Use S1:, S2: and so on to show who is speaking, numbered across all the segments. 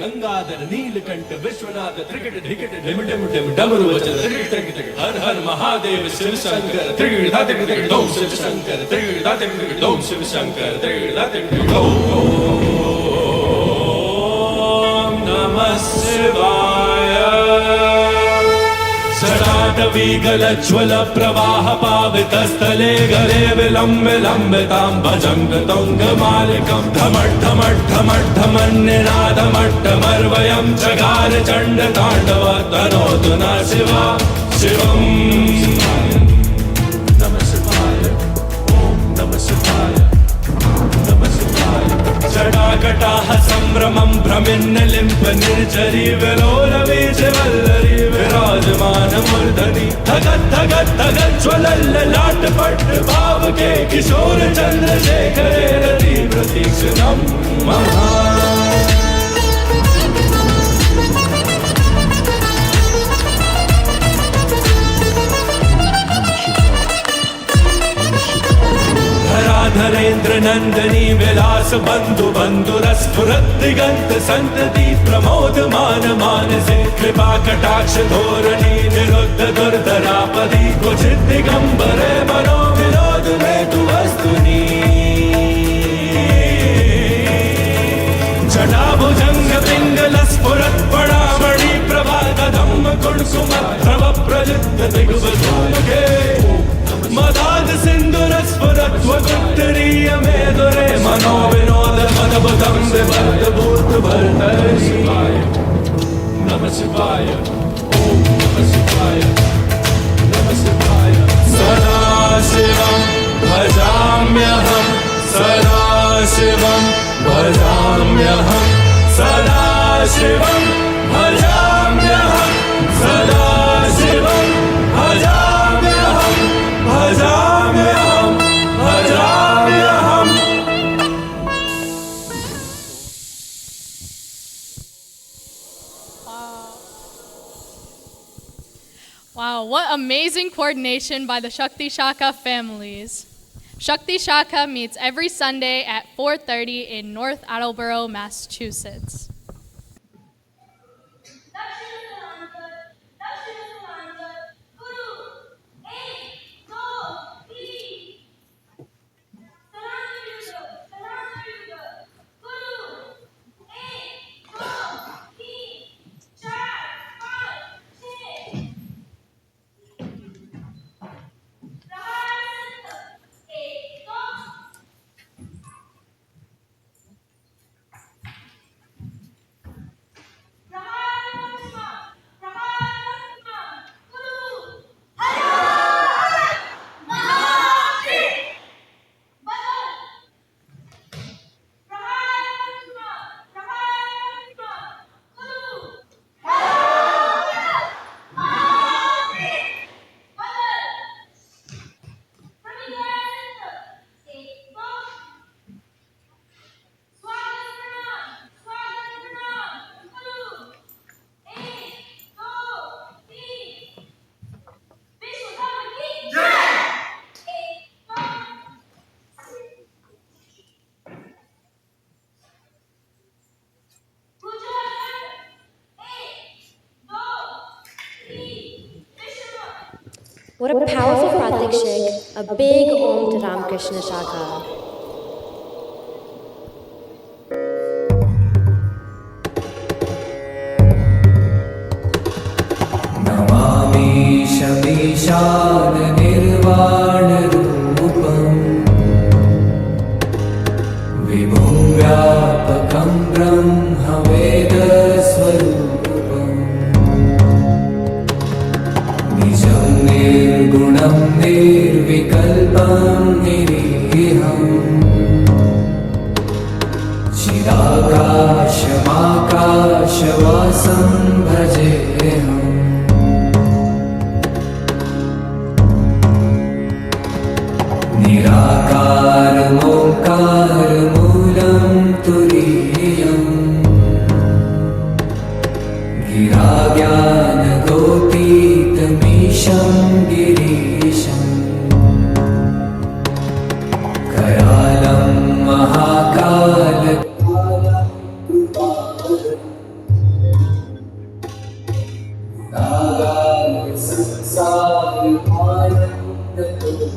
S1: गंगाधर नीलकंठ विश्वनाथ त्रिकट धिकट ढिम ढिम ढिम डमरू वचन त्रिकट त्रिकट त्रिकट हर हर महादेव शिव शंकर त्रिकट धा त्रिकट त्रिकट ओम शिव शंकर त्रिकट धा त्रिकट त्रिकट ओम शिव शंकर त्रिकट धा त्रिकट त्रिकट ओम नमः शिवाय। जटाटवीगलज्ज्वल प्रवाह पावितस्थले गले विलम्बे लम्बितां भजङ्ग तुङ्गमालिकं धमट्ठमट्ठमट्ठमन्निनादमट्टमर्वयं चकार चण्डताण्डव तनोतु न शिवा शिवम्। नमः शिवाय ॐ नमः शिवाय नमः शिवाय। जटाकटाः सम्भ्रमं भ्रमिन्नलिम्ब निर्झरी विलोलवीजवल्लरी विराजमानमूर्धनि धगत् धगत् धगत् ज्वलल्ललाटपट्ट भावके किशोर चन्द्रशेखरे रति प्रतीक्षणं महा। धरेन्द्र नंदनी विलास बंधु बंधुरस्फुरत दिगंत संतति प्रमोद मान मानसे कृपा कटाक्ष धोरणी निरुद्ध दुर्धरापदी कुचित दिगंबरे मनो विनोद में तु वस्तुनि जटाभुजंग पिंगल स्फुरत पडामणि प्रभा धम्म कुणकुम प्रभ प्रजित दिग्वधूमुखे मदाद सिंधुर स्फुरत्वगुत्तरीय मेदुरे मनो विनोद मदबुदं विवर्त भूत भर्तरि। नमः शिवाय ॐ नमः शिवाय नमः शिवाय। सदा शिवं भजाम्यहं सदा शिवं भजाम्यहं सदा शिवं भजाम्यहं सदा शिवं भजाम्यहं भजाम्यहं भजाम्यहं।
S2: Wow, what amazing coordination by the Shakti Shaka families. Shakti Shaka meets every Sunday at 4:30 in North Attleboro, Massachusetts.
S3: What a powerful Pratikshik, a big Om to Ramakrishna Shaka.
S4: Namami शमीशान निर्वाण रूपम् विभुं व्यापकं ब्रह्म वेद स्वरूपम् निजं निर्गुणं निर्विकल्पं निरीहम् चिदाकाशमाकाशवासं भजेऽहम् निराकारमोङ्कारमूलं तुरीयम् गिराज्ञानगोपीतमीशं गिरीशम् करालं महाकाल नागाय संसार आनंद तुम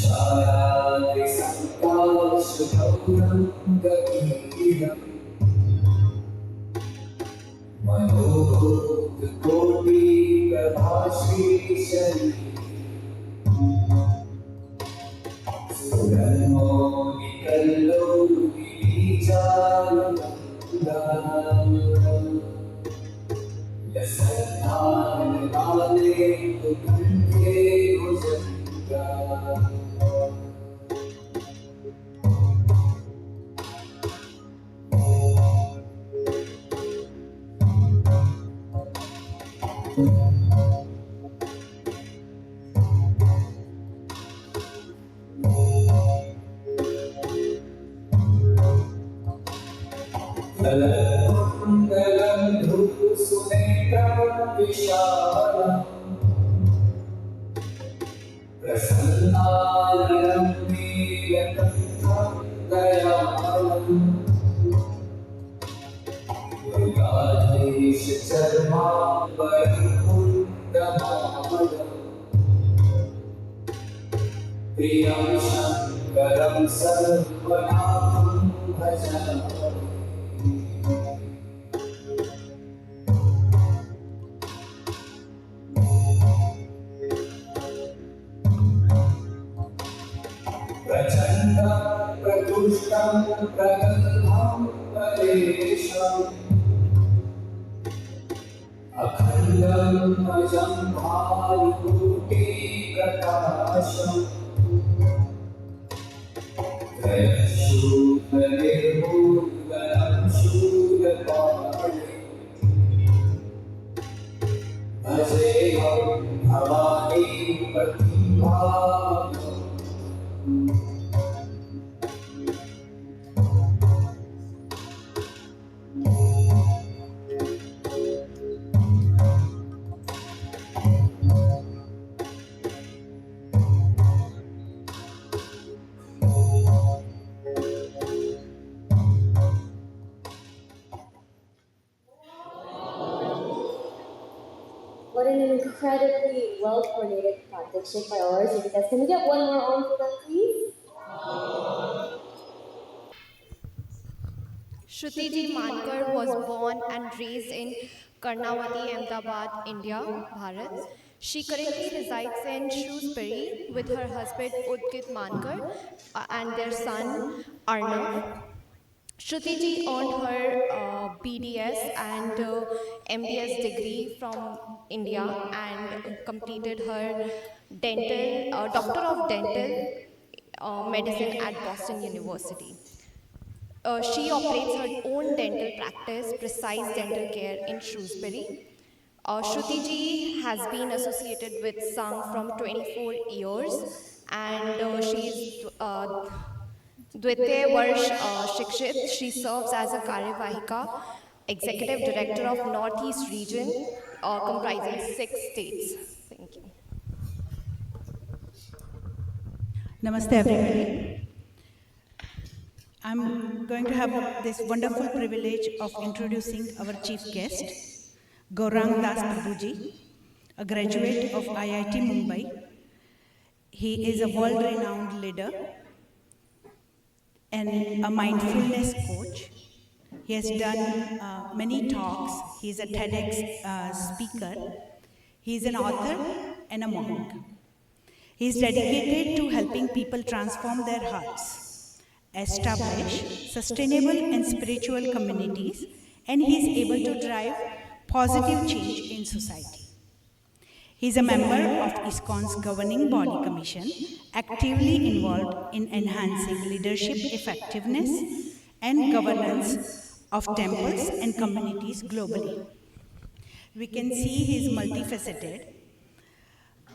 S4: शारादि संकाश गौरंग कीरम मनोहर कोटि प्रभाश्री शरीर सुरमोनि कल्लोनि विचारंगा यशधान वाले कंठे भुजंगा कुंडलं धूसुनेत्रं विशालम् प्रसन्नाननं नीलकण्ठं दयालम् मृगाधीशचर्माम्बरं कुन्दमामलम् प्रियं शङ्करं सर्वनाथं भजामि प्रचण्ड प्रतुष्टं प्रगल्भं परेशम् अखण्डं अजं भानुकोटिप्रकाशम् त्रयशूलनिर्मूलनं शूलपाणे भजेऽहं Bhavani प्रतिभाम्
S3: What an incredibly well-coordinated partnership by all our speakers. Can we get one more on for them, please?
S5: Shruti Ji Mankar was born and raised in Karnavati, Ahmedabad, India, Bharat. She currently resides in Shrewsbury with her husband Udkit Mankar and their son Arnav. Shruti Ji earned her BDS and MDS degree from India and completed her Doctor of Dental Medicine at Boston University. She operates her own dental practice, Precise Dental Care, in Shrewsbury. Shruti Ji has been associated with Sangh from 24 years and she is Dvitiya Varsh Shikshit. She serves as a Karyavahika, Executive Director of Northeast Region, comprising 6 states. Thank you.
S6: Namaste everybody. I'm going to have this wonderful privilege of introducing our chief guest, Gauranga Prabhuji, a graduate of IIT Mumbai. He is a world-renowned leader and a mindfulness coach. He has done many talks. He is a TEDx speaker. He is an author and a monk. He is dedicated to helping people transform their hearts, establish sustainable and spiritual communities, and he is able to drive positive change in society. He is a member of ISKCON's governing body commission, actively involved in enhancing leadership effectiveness and governance of temples and communities globally. We can see he is multifaceted.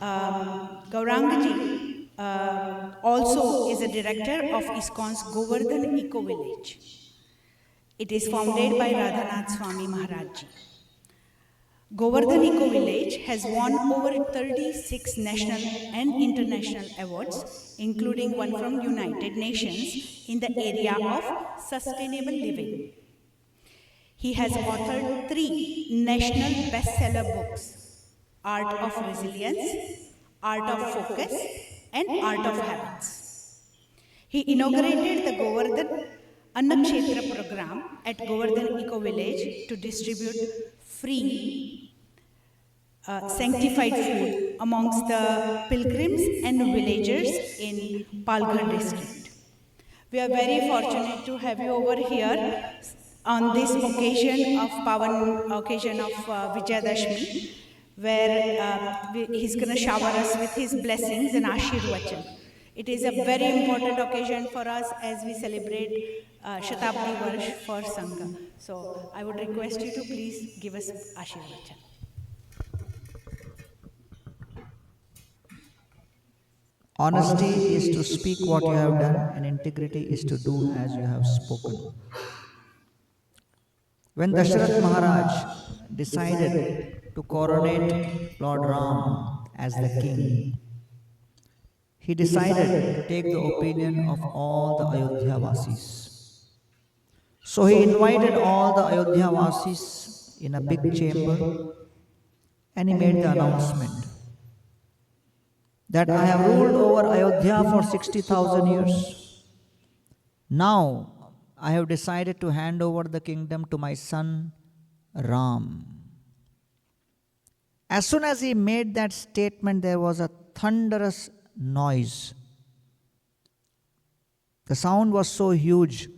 S6: Gauranga ji also is a director of ISKCON's Govardhan Eco Village. It is founded by Radhanath Swami Maharaj Ji. Govardhan Eco Village has won over 36 national and international awards, including one from United Nations in the area of sustainable living. He has authored 3 national bestseller books: Art of Resilience, Art of Focus, and Art of Habits. He inaugurated the Govardhan Annakshetra program at Govardhan Eco Village to distribute free sanctified food amongst the pilgrims and villagers in Palghar district. We are very fortunate to have you over here on this occasion of Pavan occasion of Vijayadashmi, where he's going to shower us with his blessings and Ashirvachan. It is a very important occasion for us as we celebrate Shatabdi Varsh for Sangh. So I would request you to please give us Ashirvachan.
S7: Honesty is to speak what you have done, and integrity is to do as you have spoken. When Dasharath Maharaj decided to coronate Lord Ram as the king, he decided to take the opinion of all the Ayodhya Vasis. So he invited all the Ayodhya Vasis in a big chamber and he made the announcement that I have ruled over Ayodhya for 60,000 years. Now I have decided to hand over the kingdom to my son Ram. As soon as he made that statement, there was a thunderous noise. The sound was so huge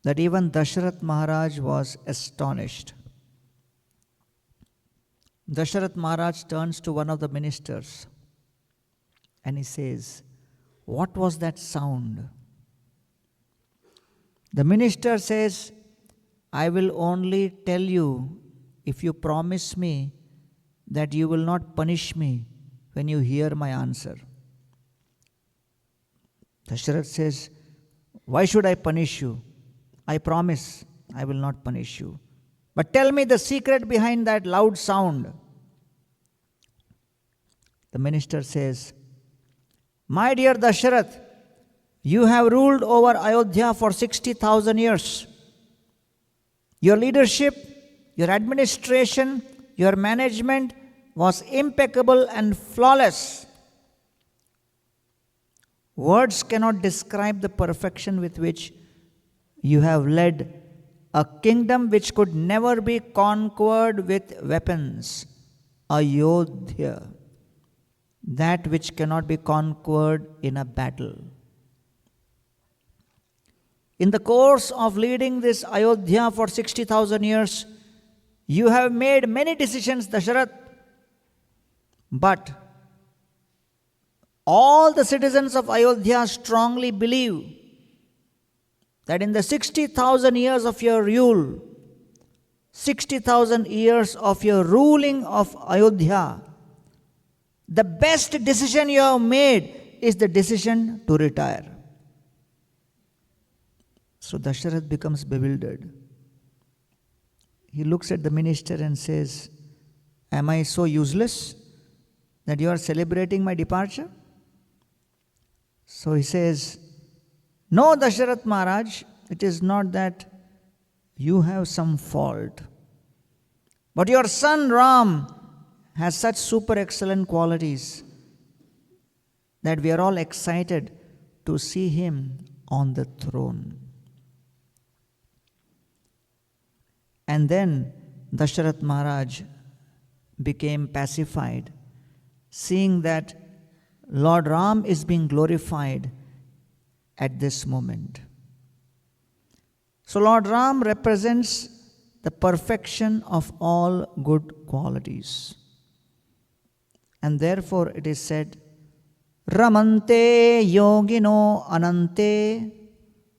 S7: that even Dasharath Maharaj was astonished. Dasharath Maharaj turns to one of the ministers and he says, "What was that sound?" The minister says, "I will only tell you if you promise me that you will not punish me when you hear my answer." Dasharath says, "Why should I punish you? I promise I will not punish you. But tell me the secret behind that loud sound." The minister says, "My dear Dasharath, you have ruled over Ayodhya for 60,000 years. Your leadership, your administration, your management was impeccable and flawless. Words cannot describe the perfection with which you have led a kingdom which could never be conquered with weapons. Ayodhya, that which cannot be conquered in a battle. In the course of leading this Ayodhya for 60,000 years, you have made many decisions, Dasharath, but all the citizens of Ayodhya strongly believe that in the 60,000 years of your rule, 60,000 years of your ruling of Ayodhya, the best decision you have made is the decision to retire." So Dasharath becomes bewildered. He looks at the minister and says, "Am I so useless that you are celebrating my departure?" So he says, "No, Dasharath Maharaj, it is not that you have some fault. But your son Ram has such super excellent qualities that we are all excited to see him on the throne." And then Dasharath Maharaj became pacified, seeing that Lord Ram is being glorified at this moment. So Lord Ram represents the perfection of all good qualities. And therefore it is said, "Ramante yogino anante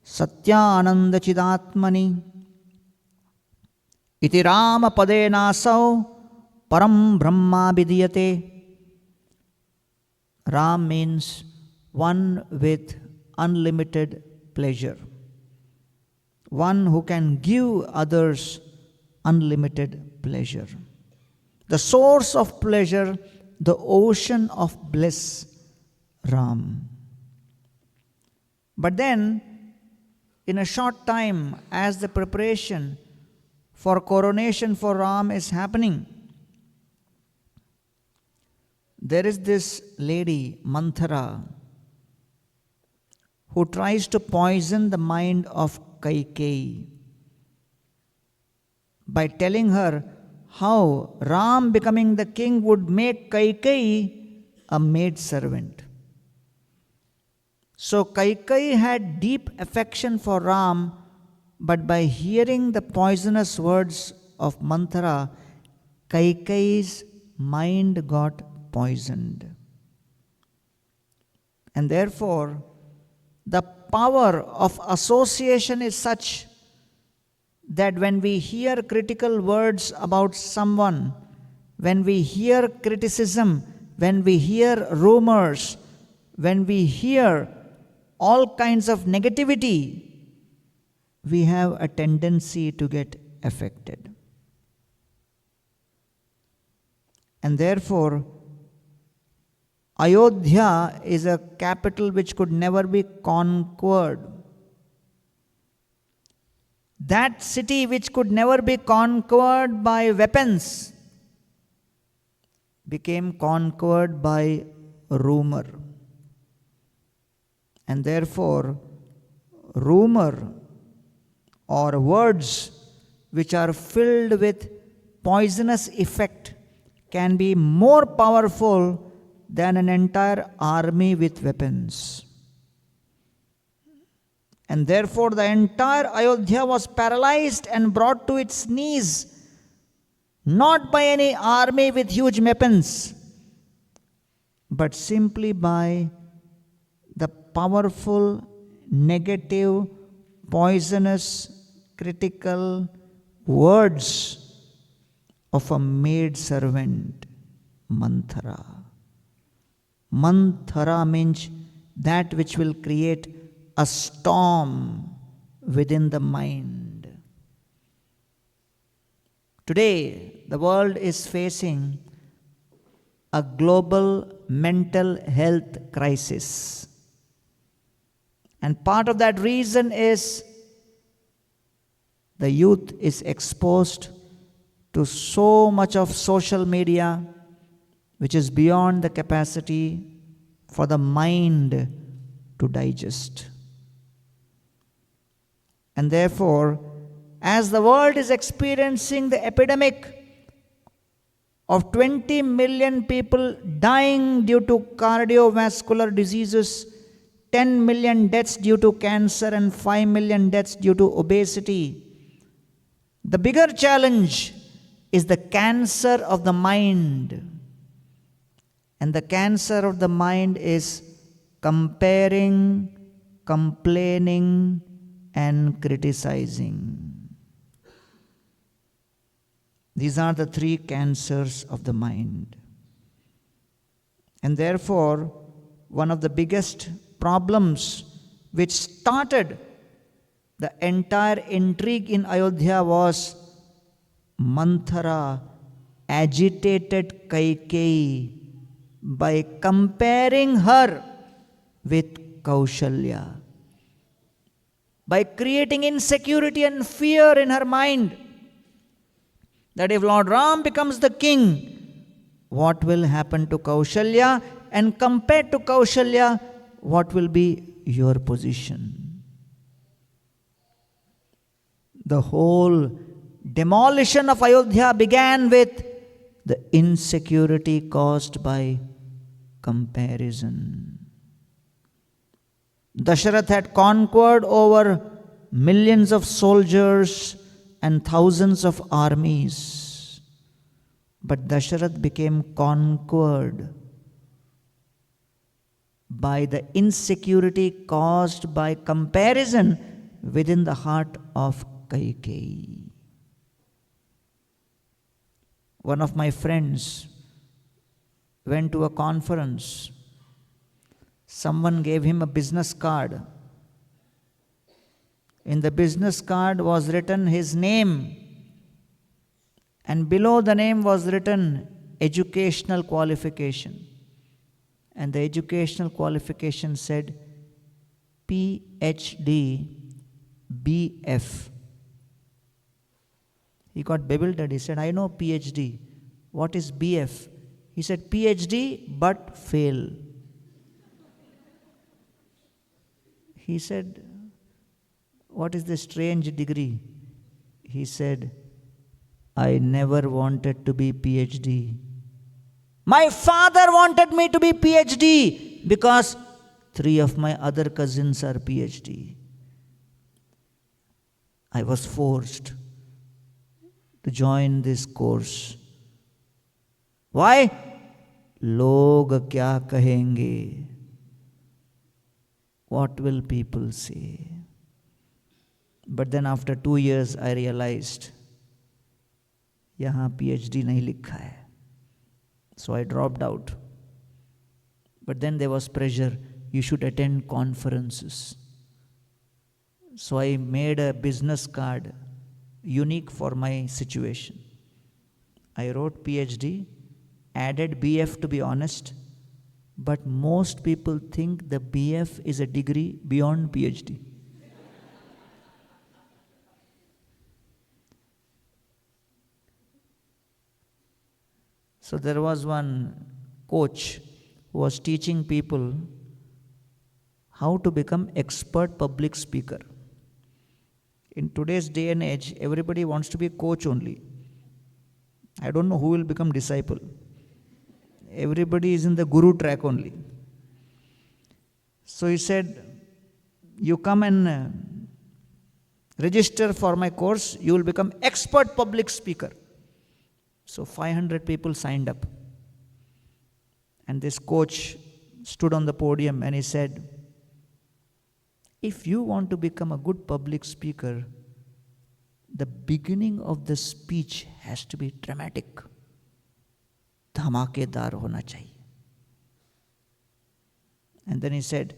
S7: satyananda chidatmani iti rama padenasau param brahma vidiyate." Ram means one with unlimited pleasure, one who can give others unlimited pleasure. The source of pleasure, the ocean of bliss, Ram. But then, in a short time, as the preparation for coronation for Ram is happening, there is this lady, Manthara, who tries to poison the mind of Kaikeyi by telling her how Ram becoming the king would make Kaikeyi a maidservant. So Kaikeyi had deep affection for Ram, but by hearing the poisonous words of Manthara, Kaikeyi's mind got poisoned. And therefore, the power of association is such that when we hear critical words about someone, when we hear criticism, when we hear rumors, when we hear all kinds of negativity, we have a tendency to get affected. And therefore, Ayodhya is a capital which could never be conquered. That city which could never be conquered by weapons became conquered by rumor. And therefore, rumor or words which are filled with poisonous effect can be more powerful than an entire army with weapons. And therefore the entire Ayodhya was paralyzed and brought to its knees, not by any army with huge weapons, but simply by the powerful, negative, poisonous, critical words of a maidservant, Manthara. Manthara means that which will create a storm within the mind. Today, the world is facing a global mental health crisis. And part of that reason is the youth is exposed to so much of social media which is beyond the capacity for the mind to digest. And therefore, as the world is experiencing the epidemic of 20 million people dying due to cardiovascular diseases, 10 million deaths due to cancer, and 5 million deaths due to obesity, the bigger challenge is the cancer of the mind. And the cancer of the mind is comparing, complaining, and criticizing. These are the three cancers of the mind. And therefore, one of the biggest problems which started the entire intrigue in Ayodhya was Manthara agitated Kaikeyi by comparing her with Kaushalya, by creating insecurity and fear in her mind that if Lord Ram becomes the king, what will happen to Kaushalya, and compared to Kaushalya, what will be your position? The whole demolition of Ayodhya began with the insecurity caused by comparison. Dasharath had conquered over millions of soldiers and thousands of armies. But Dasharath became conquered by the insecurity caused by comparison within the heart of Kaikeyi. One of my friends went to a conference. someone gave him a business card. In the business card was written his name, and below the name was written educational qualification. And the educational qualification said PhD BF. He got bewildered. He said, I know PhD. What is BF? He said, PhD but fail. He said, what is this strange degree? He said, I never wanted to be PhD. My father wanted me to be PhD because 3 of my other cousins are PhD. I was forced to join this course. Why? Log kya kahenge? What will people say? But then after 2 years I realized, यहाँ PhD नहीं लिखा है. So I dropped out. But then there was pressure. You should attend conferences. So I made a business card unique for my situation. I wrote PhD, added BF to be honest, but most people think the BF is a degree beyond PhD. So there was one coach who was teaching people how to become expert public speaker. In today's day and age, everybody wants to be a coach only. I don't know who will become disciple. Everybody is in the guru track only. So he said, you come and register for my course, you will become expert public speaker. So 500 people signed up. And this coach stood on the podium and he said, if you want to become a good public speaker, the beginning of the speech has to be dramatic. Dhamakedar hona chahiye. And then he said,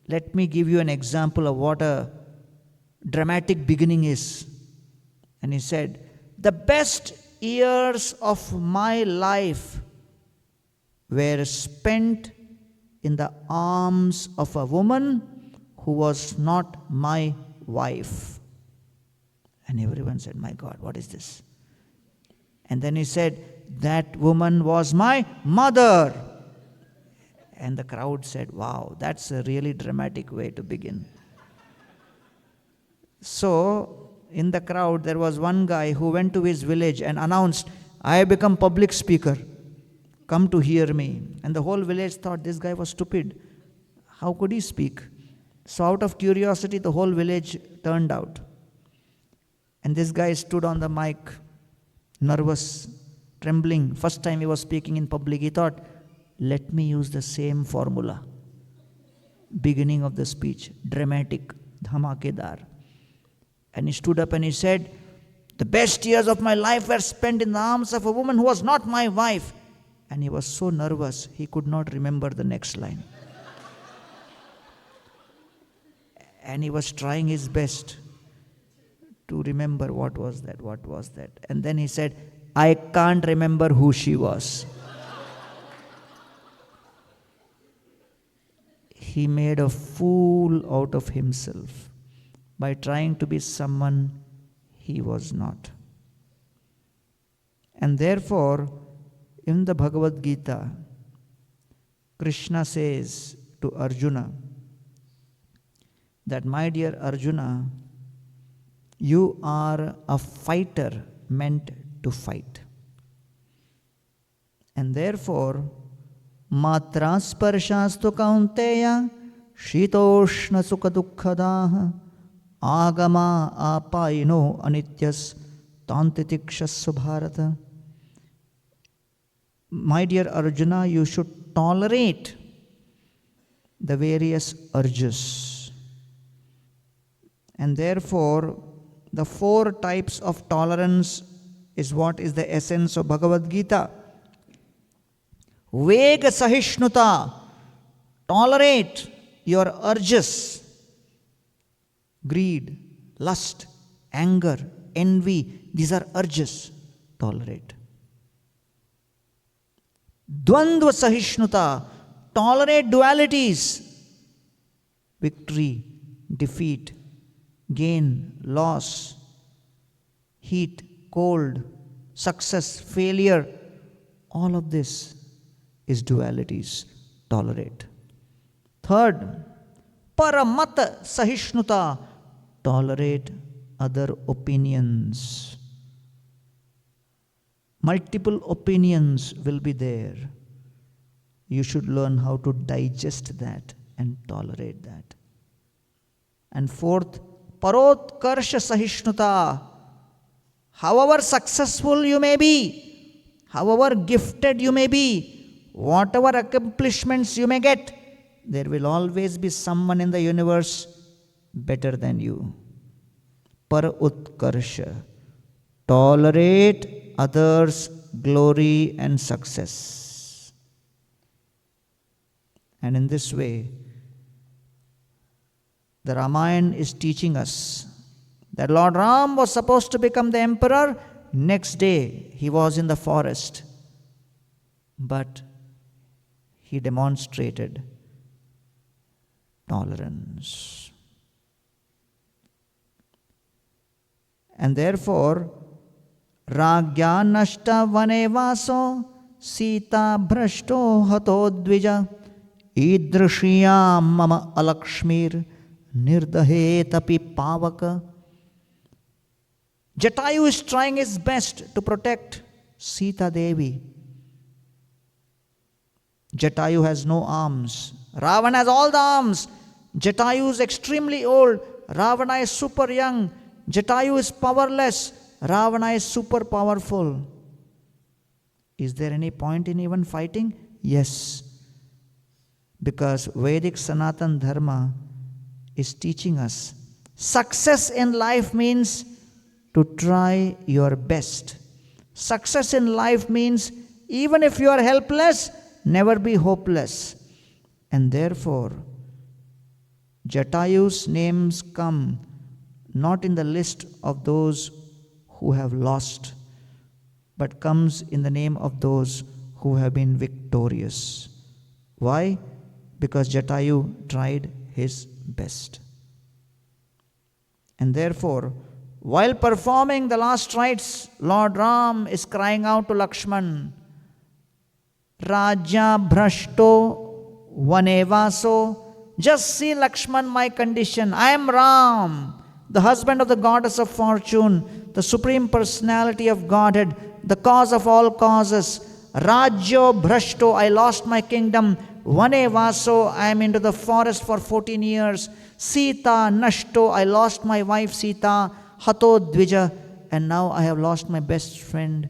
S7: let me give you an example of what a dramatic beginning is. And he said, the best years of my life were spent in the arms of a woman who was not my wife. And everyone said, my God, what is this? And then he said, that woman was my mother. And the crowd said, wow, that's a really dramatic way to begin. So, in the crowd, there was one guy who went to his village and announced, I have become public speaker. Come to hear me. And the whole village thought this guy was stupid. How could he speak? So out of curiosity, the whole village turned out. And this guy stood on the mic, nervous, trembling. First time he was speaking in public, he thought, let me use the same formula. Beginning of the speech, dramatic, dhamakedar. And he stood up and he said, the best years of my life were spent in the arms of a woman who was not my wife. And he was so nervous, he could not remember the next line. And he was trying his best to remember what was that. And then he said, I can't remember who she was. He made a fool out of himself by trying to be someone he was not. And therefore, in the Bhagavad Gita, Krishna says to Arjuna that, my dear Arjuna, you are a fighter meant to fight. And therefore, matra sparshastu kaunteya shitoshna sukha dukkhadaha agama apayino anityas tantitikshassu bharata. My dear Arjuna, you should tolerate the various urges. And therefore, the 4 types of tolerance is what is the essence of Bhagavad Gita. Vega Sahishnuta, Tolerate your urges, greed, lust, anger, envy. These are urges. Tolerate. Dvandva Sahishnuta. Tolerate dualities. Victory, defeat, gain, loss, heat, cold, success, failure. All of this is dualities. Tolerate. Third, Paramata Sahishnuta. Tolerate other opinions. Multiple opinions will be there. You should learn how to digest that and tolerate that. And fourth, Parotkarsha Sahishnuta. However successful you may be, however gifted you may be, whatever accomplishments you may get, there will always be someone in the universe better than you. Parutkarsha. Tolerate others' glory and success. And in this way, the Ramayana is teaching us that Lord Ram was supposed to become the emperor. Next day, he was in the forest. But he demonstrated tolerance. And therefore, Ragya nashta vane vaso Sita bhrashto hato dvija Idrishiyam mama alakshmir Nirdahetapi pavaka. Jatayu is trying his best to protect Sita Devi. Jatayu has no arms. Ravana has all the arms. Jatayu is extremely old. Ravana is super young. Jatayu is powerless. Ravana is super powerful. Is there any point in even fighting? Yes. Because Vedic Sanatan Dharma is teaching us success in life means to try your best. Success in life means even if you are helpless, never be hopeless. And therefore, Jatayu's names come not in the list of those who have lost, but comes in the name of those who have been victorious. Why? Because Jatayu tried his best. And therefore, while performing the last rites, Lord Ram is crying out to Lakshman, Raja Bhrashto Vanevaso. Just see, Lakshman, my condition. I am Ram, the husband of the goddess of fortune, the supreme personality of Godhead, the cause of all causes. Rajyo Bhrashto, I lost my kingdom. Vanevaso, I am into the forest for 14 years. Sita Nashto, I lost my wife Sita. Hato Dvija, and now I have lost my best friend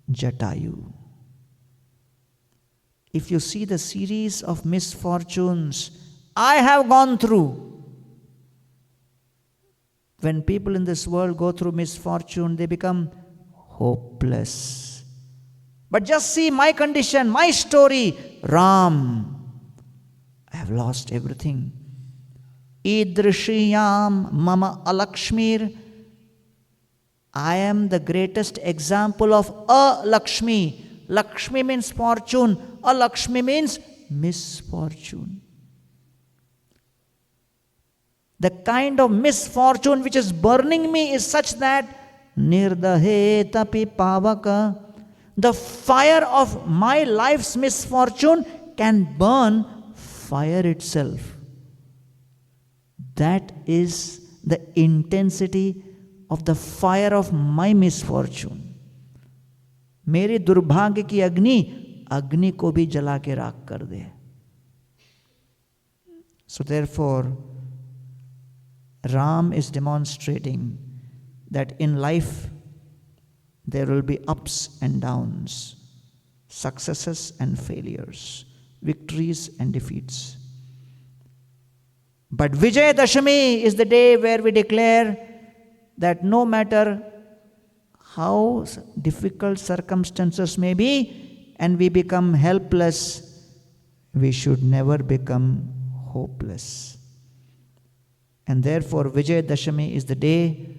S7: Jatayu. If you see the series of misfortunes I have gone through, when people in this world go through misfortune, they become hopeless. But just see my condition, my story. Ram, I have lost everything. Idrishiyam mama alakshmir. I am the greatest example of a Lakshmi. Lakshmi means fortune. A Lakshmi means misfortune. The kind of misfortune which is burning me is such that Nirdahetapi pavaka. The fire of my life's misfortune can burn fire itself. That is the intensity of the fire of my misfortune. मेरे दुर्भाग्य की अग्नि को भी जला के राख कर दे. So therefore, Ram is demonstrating that in life there will be ups and downs, successes and failures, victories and defeats. But Vijayadashmi is the day where we declare that no matter how difficult circumstances may be and we become helpless, we should never become hopeless. And therefore, Vijayadashami is the day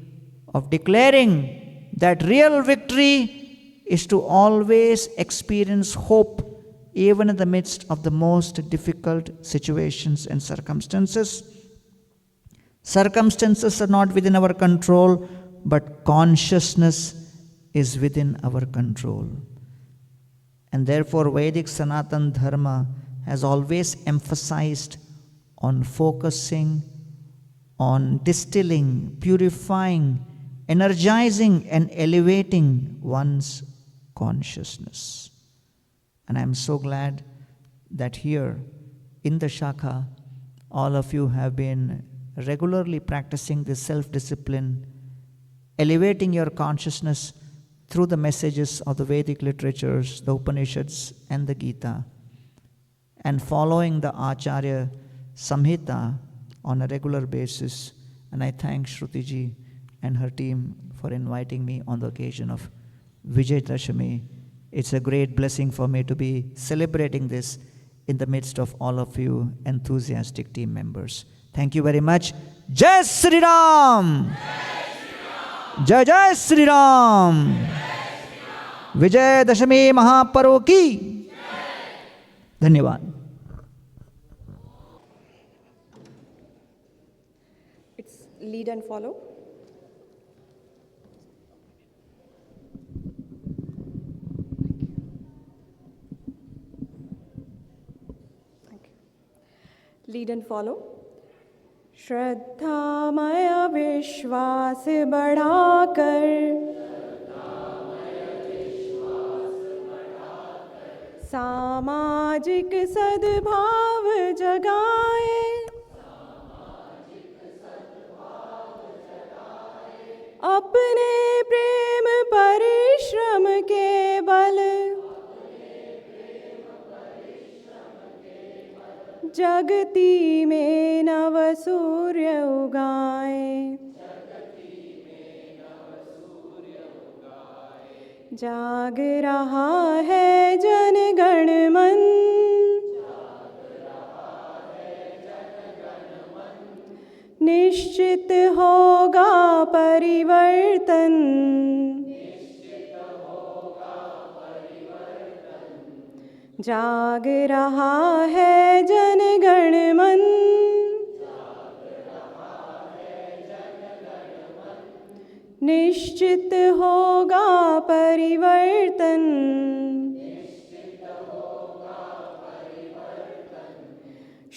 S7: of declaring that real victory is to always experience hope even in the midst of the most difficult situations and circumstances. Circumstances are not within our control, but consciousness is within our control. And therefore, Vedic Sanatan Dharma has always emphasized on focusing, on distilling, purifying, energizing, and elevating one's consciousness. And I'm so glad that here in the Shakha, all of you have been regularly practicing this self-discipline, elevating your consciousness through the messages of the Vedic literatures, the Upanishads, and the Gita, and following the Acharya Samhita on a regular basis. And I thank Shruti ji and her team for inviting me on the occasion of Vijayadashmi. It's a great blessing for me to be celebrating this in the midst of all of you enthusiastic team members. Thank you very much. Jai Sri Ram! Jai Jai Sri Ram! Vijayadashami Mahaparv ki! Dhanyavad.
S8: It's lead and follow. Thank you. Lead and follow. श्रद्धा मय विश्वास बढ़ाकर सामाजिक सद्भाव जगाए अपने प्रेम परिश्रम के बल जगती में नव सूर्य उगाए जाग रहा है जन गण मन निश्चित होगा परिवर्तन जाग रहा है जन गण मन निश्चित होगा परिवर्तन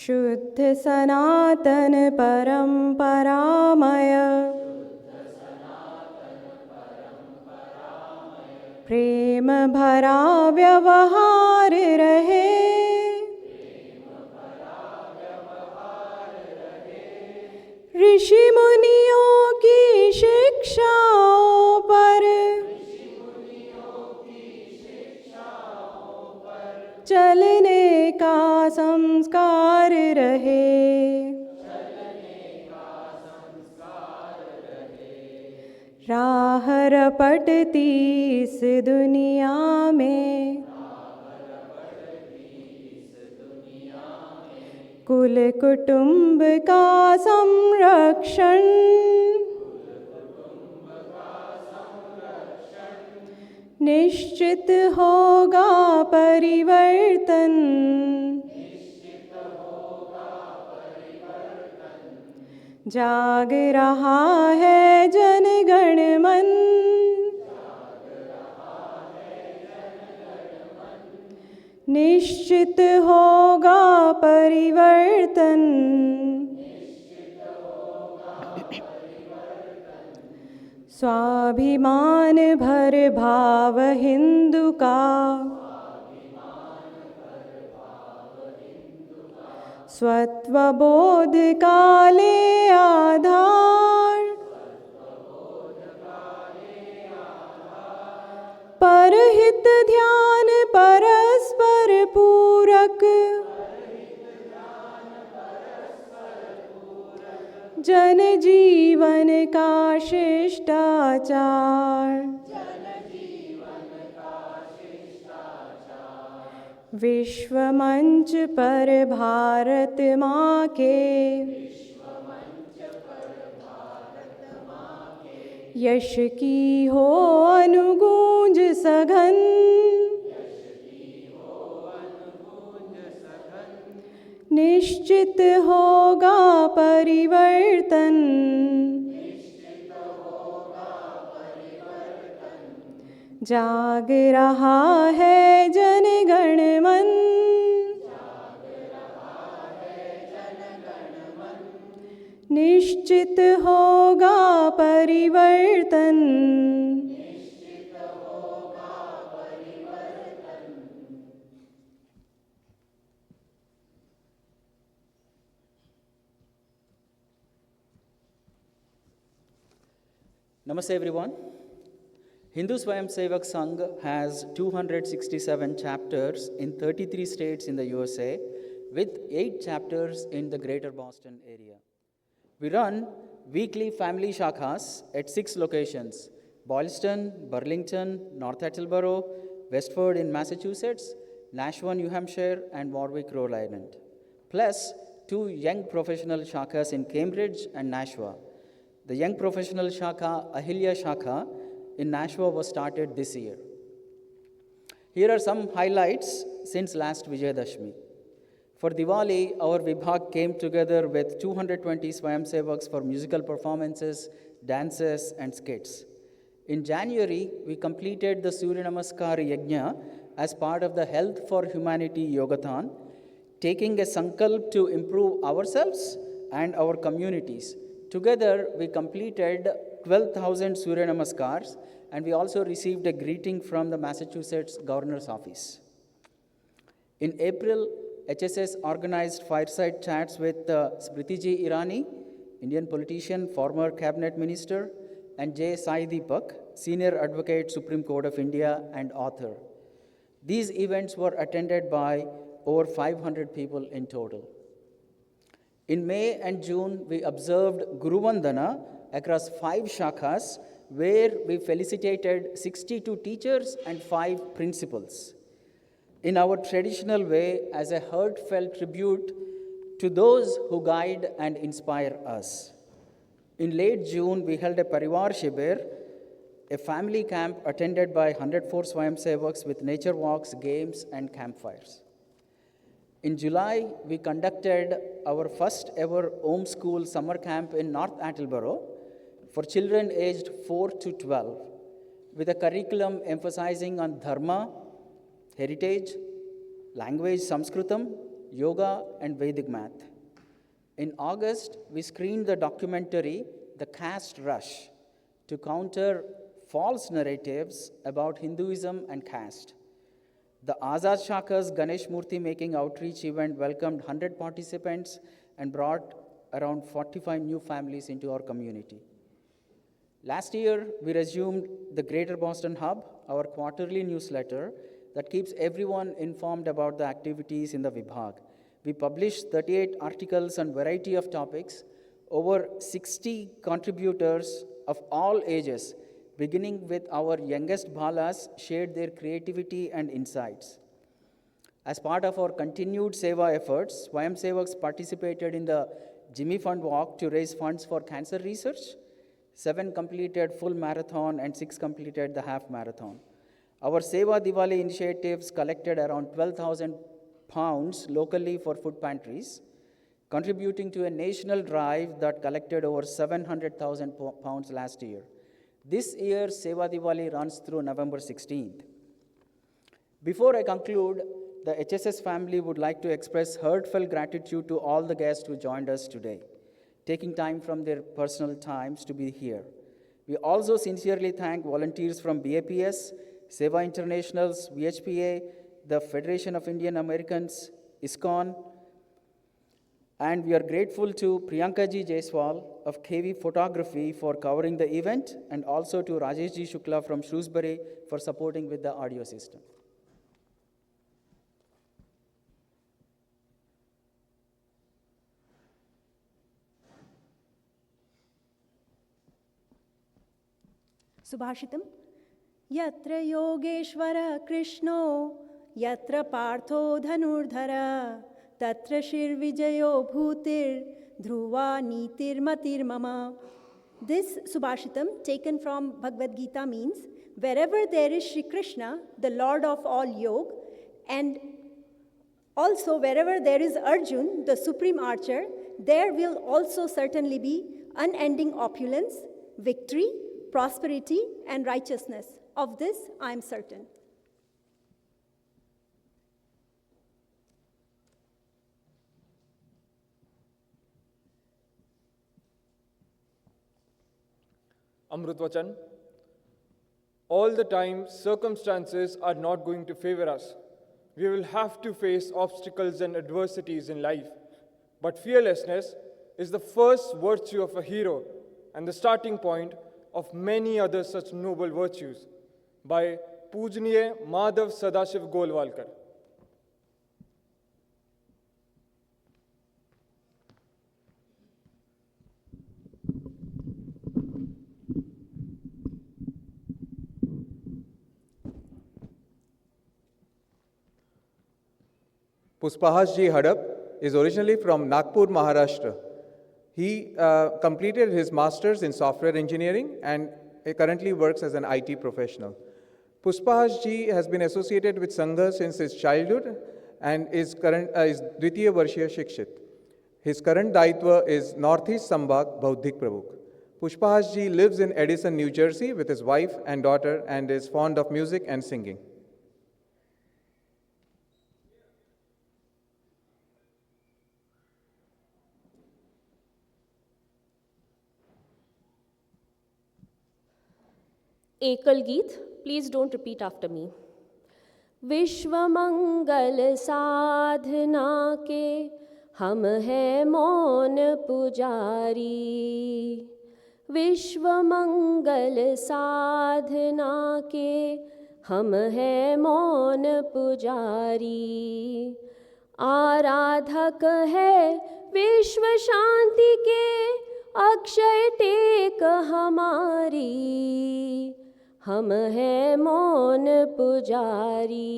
S8: शुद्ध सनातन परंपरामय प्रेम भरा व्यवहार रहे ऋषि मुनियों की शिक्षाओं पर चलने का संस्कार रहे राह रपटती इस दुनिया में कुल कुटुंब का संरक्षण निश्चित होगा परिवर्तन जाग रहा है जन गण मन निश्चित होगा परिवर्तन स्वाभिमान भर भाव हिंदू का स्वत्वबोध काले आधार परहित ध्यान परस्पर पूरक जन जीवन का शिष्टाचार विश्व मंच पर भारत माँ के यश की हो अनुगूंज सघन, निश्चित होगा परिवर्तन, जाग रहा है जन गण मन, निश्चित होगा परिवर्तन।
S9: Namaste everyone. Hindu Swayamsevak Sangh has 267 chapters in 33 states in the USA with 8 chapters in the greater Boston area. We run weekly family shakhas at 6 locations: Boylston, Burlington, North Attleboro, Westford in Massachusetts, Nashua, New Hampshire, and Warwick, Rhode Island, plus 2 young professional shakhas in Cambridge and Nashua. The young professional shakha, Ahilya Shakha, in Nashua was started this year. Here are some highlights since last Vijayadashmi. For Diwali, our Vibhag came together with 220 Swayamsevaks for musical performances, dances, and skits. In January, we completed the Surya Namaskar Yajna as part of the Health for Humanity Yogathon, taking a sankalp to improve ourselves and our communities. Together, we completed 12,000 Surya Namaskars, and we also received a greeting from the Massachusetts Governor's Office. In April, HSS organized fireside chats with Smritiji Irani, Indian politician, former cabinet minister, and J. Sai Deepak, senior advocate, Supreme Court of India, and author. These events were attended by over 500 people in total. In May and June, we observed Guru Vandana across 5 shakhas, where we felicitated 62 teachers and 5 principals, in our traditional way, as a heartfelt tribute to those who guide and inspire us. In late June, we held a Parivar Shibir, a family camp attended by 104 Swayamsevaks with nature walks, games, and campfires. In July, we conducted our first ever Om School summer camp in North Attleboro for children aged 4 to 12, with a curriculum emphasizing on dharma, heritage, language Sanskritam, yoga, and Vedic math. In August, we screened the documentary The Caste Rush to counter false narratives about Hinduism and caste. The Azad Shaka's Ganesh Murthy making outreach event welcomed 100 participants and brought around 45 new families into our community. Last year, we resumed the Greater Boston Hub, our quarterly newsletter that keeps everyone informed about the activities in the Vibhag. We published 38 articles on variety of topics. Over 60 contributors of all ages, beginning with our youngest Bhalas, shared their creativity and insights. As part of our continued Seva efforts, Swayamsevaks participated in the Jimmy Fund Walk to raise funds for cancer research. 7 completed full marathon and 6 completed the half marathon. Our Seva Diwali initiatives collected around 12,000 pounds locally for food pantries, contributing to a national drive that collected over 700,000 pounds last year. This year's Seva Diwali runs through November 16th. Before I conclude, the HSS family would like to express heartfelt gratitude to all the guests who joined us today, taking time from their personal times to be here. We also sincerely thank volunteers from BAPS, Seva Internationals, VHPA, the Federation of Indian Americans, ISKCON, and we are grateful to Priyanka Ji Jaiswal of KV Photography for covering the event, and also to Rajesh Ji Shukla from Shrewsbury for supporting with the audio system.
S8: Subhashitam. Yatra Yogeshwara Krishno यत्र पार्थो धनुर्धरा तत्र शिर्विजयो भूतिर Dhruva नीतिर्मतिर्मम. This Subhashitam, taken from Bhagavad Gita, means wherever there is Shri Krishna, the Lord of all Yoga, and also wherever there is Arjun, the supreme archer, there will also certainly be unending opulence, victory, prosperity, and righteousness. Of this, I am certain.
S10: Amrit Vachan. All the time, circumstances are not going to favor us. We will have to face obstacles and adversities in life. But fearlessness is the first virtue of a hero and the starting point of many other such noble virtues. By Pujaniya Madhav Sadashiv Golwalkar.
S11: Puspahas Ji Hadap is originally from Nagpur, Maharashtra. He completed his master's in software engineering and currently works as an IT professional. Puspahas Ji has been associated with Sangh since his childhood and is Dvitiya Varshiya Shikshit. His current Daitva is Northeast Sambhag Bauddhik Prabhuk. Puspahas Ji lives in Edison, New Jersey with his wife and daughter and is fond of music and singing.
S12: एकल गीत, please don't repeat after me. विश्व मंगल साधना के हम हैं मौन पुजारी. विश्व मंगल साधना के हम हैं मौन पुजारी. आराधक है विश्व शांति के अक्षय टेक हमारी. हम हैं मौन पुजारी.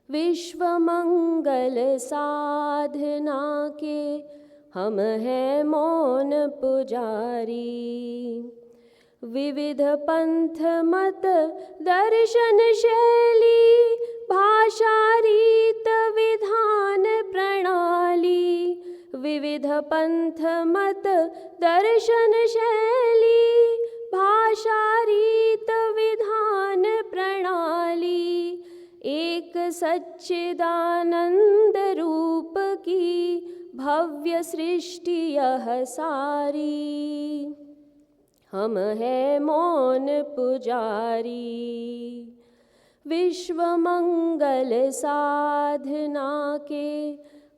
S12: विश्व मंगल साधना के हम हैं मौन पुजारी. विविध पंथ मत दर्शन शैली भाषा रीत विधान प्रणाली. विविध पंथ मत दर्शन शैली भाषा रीत विधान प्रणाली. एक सच्चिदानंद रूप की भव्य सृष्टि यह सारी. हम हैं मौन पुजारी. विश्व मंगल साधना के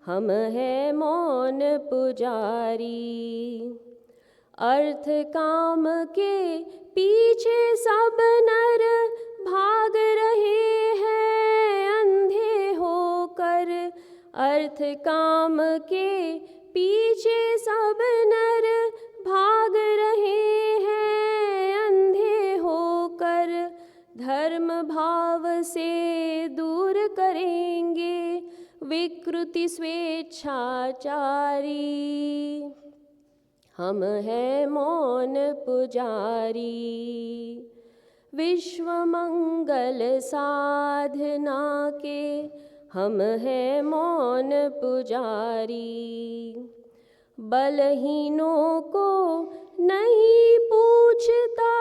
S12: हम हैं मौन पुजारी. अर्थ काम के पीछे सब नर भाग रहे हैं अंधे होकर. अर्थ काम के पीछे सब नर भाग रहे हैं अंधे होकर. धर्म भाव से दूर करेंगे विकृति स्वेच्छाचारी. हम हैं मौन पुजारी. विश्व मंगल साधना के हम हैं मौन पुजारी. बलहीनों को नहीं पूछता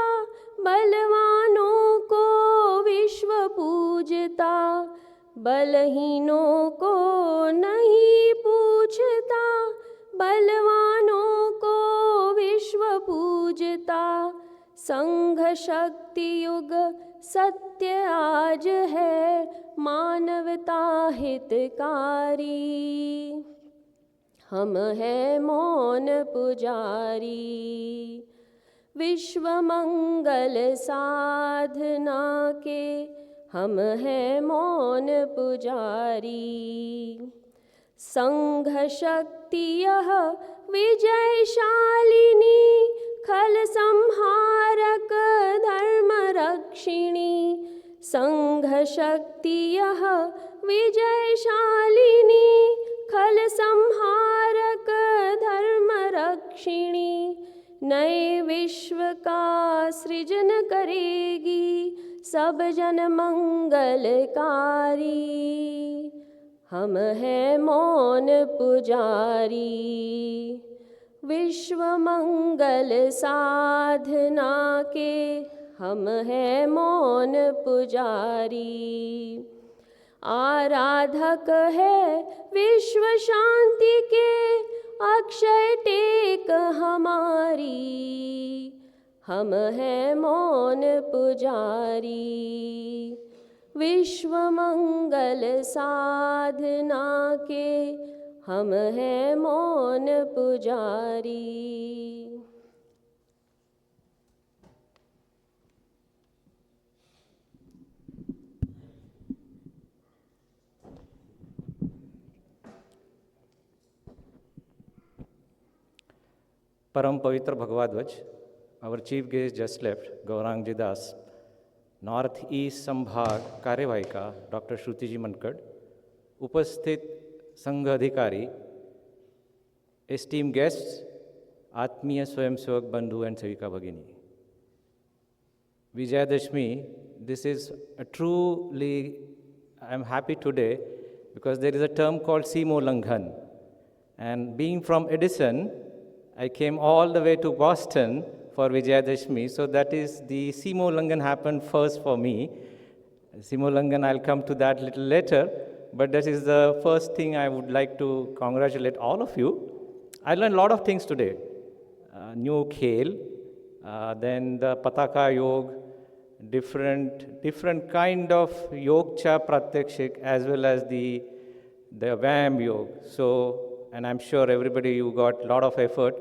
S12: बलवानों को विश्व पूजता. बलहीनों को नहीं पूछता बलवानों को विश्व पूजता. संघ शक्ति युग सत्य आज है मानवता हितकारी. हम हैं मौन पुजारी. विश्व मंगल साधना के हम हैं मौन पुजारी. संघ शक्ति यह विजयशालिनी खल संहारक धर्म रक्षिणी. सङ्घशक्तियः विजयशालिनी खलसंहारक धर्मरक्षिणी नए विश्व का सृजन करेगी सब जन मंगलकारी। हम हैं मौन पुजारी विश्व मंगल साधना के हम हैं मौन पुजारी। आराधक है विश्व शांति के अक्षय टेक हमारी। हम हैं मौन पुजारी विश्व मंगल साधना के हम हैं मौन पुजारी।
S13: Param Pavitra Bhagavad, our chief guest just left, Gauranga Das, Northeast Sambhag Karyavahika, Dr. Shruti Mankad, Upasthit Sangh Adhikari, esteemed guests, Atmiya Swayamsevak Bandhu and Sevika Bhagini. Vijayadashmi, this is a truly, I am happy today because there is a term called Simo Langhan. And being from Edison, I came all the way to Boston for Vijayadashmi, so that is the Simo Langan happened first for me. Simo Langan, I'll come to that little later, but that is the first thing I would like to congratulate all of you. I learned a lot of things today. New Khel, then the Pataka Yoga, different kind of Yogcha Pratyakshik, as well as the Vayam Yoga. So, and I'm sure everybody, you got a lot of effort.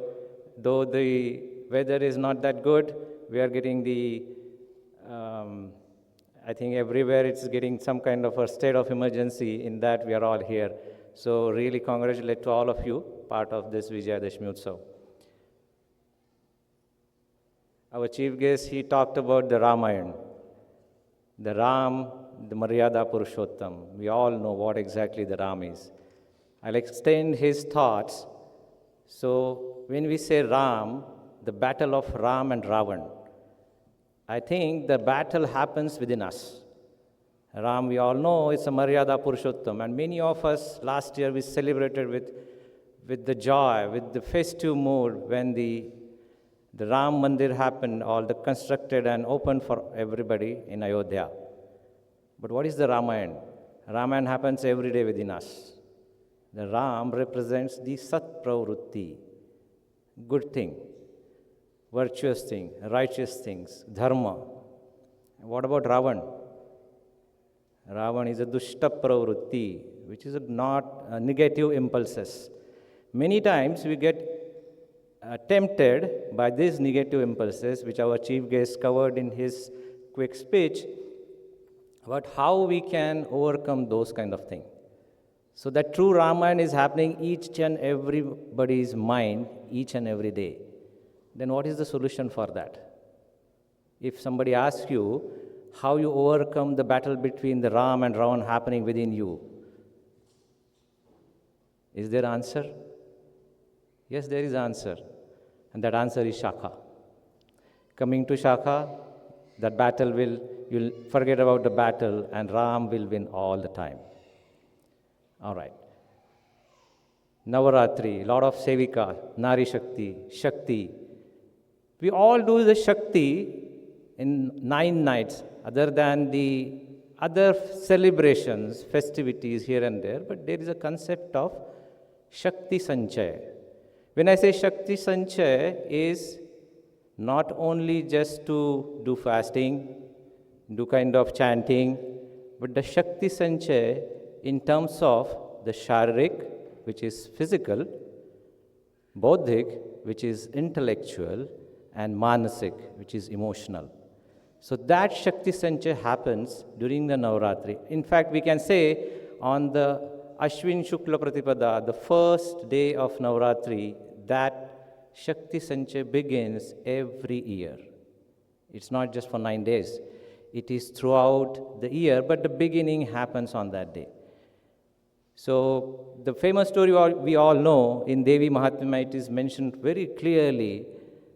S13: Though the weather is not that good, we are getting the, I think everywhere it's getting some kind of a state of emergency. In that we are all here. So really congratulate to all of you, part of this Vijayadashmi Utsav. Our chief guest, he talked about the Ramayana. The Ram, the Maryada Purushottam. We all know what exactly the Ram is. I'll extend his thoughts. So when we say Ram, the battle of Ram and Ravan, I think the battle happens within us. Ram, we all know, is a Maryada Purushottam, and many of us last year we celebrated with the joy, with the festive mood when the Ram Mandir happened, all the constructed and open for everybody in Ayodhya. But what is the Ramayana? Ramayana happens every day within us. The Ram represents the Sat Pravrutti, good thing, virtuous thing, righteous things, dharma. What about Ravan? Ravan is a Dushta Pravrutti, which is not negative impulses. Many times we get tempted by these negative impulses, which our chief guest covered in his quick speech, about how we can overcome those kind of things. So that true Ramayana is happening each and everybody's mind, each and every day. Then what is the solution for that? If somebody asks you how you overcome the battle between the Ram and Ravan happening within you, is there answer? Yes, there is answer. And that answer is Shakha. Coming to Shakha, that battle you'll forget about the battle and Ram will win all the time. All right. Navaratri, lot of Sevika, Nari Shakti, Shakti. We all do the Shakti in 9 nights, other than the other celebrations, festivities here and there, but there is a concept of Shakti Sanchaya. When I say Shakti Sanchaya is not only just to do fasting, do kind of chanting, but the Shakti Sanchaya in terms of the Sharirik, which is physical, Bodhik, which is intellectual, and Manasik, which is emotional. So that Shakti Sanchaya happens during the Navaratri. In fact, we can say on the Ashwin Shukla Pratipada, the first day of Navaratri, that Shakti Sanchaya begins every year. It's not just for 9 days. It is throughout the year, but the beginning happens on that day. So the famous story we all know in Devi Mahatmya, it is mentioned very clearly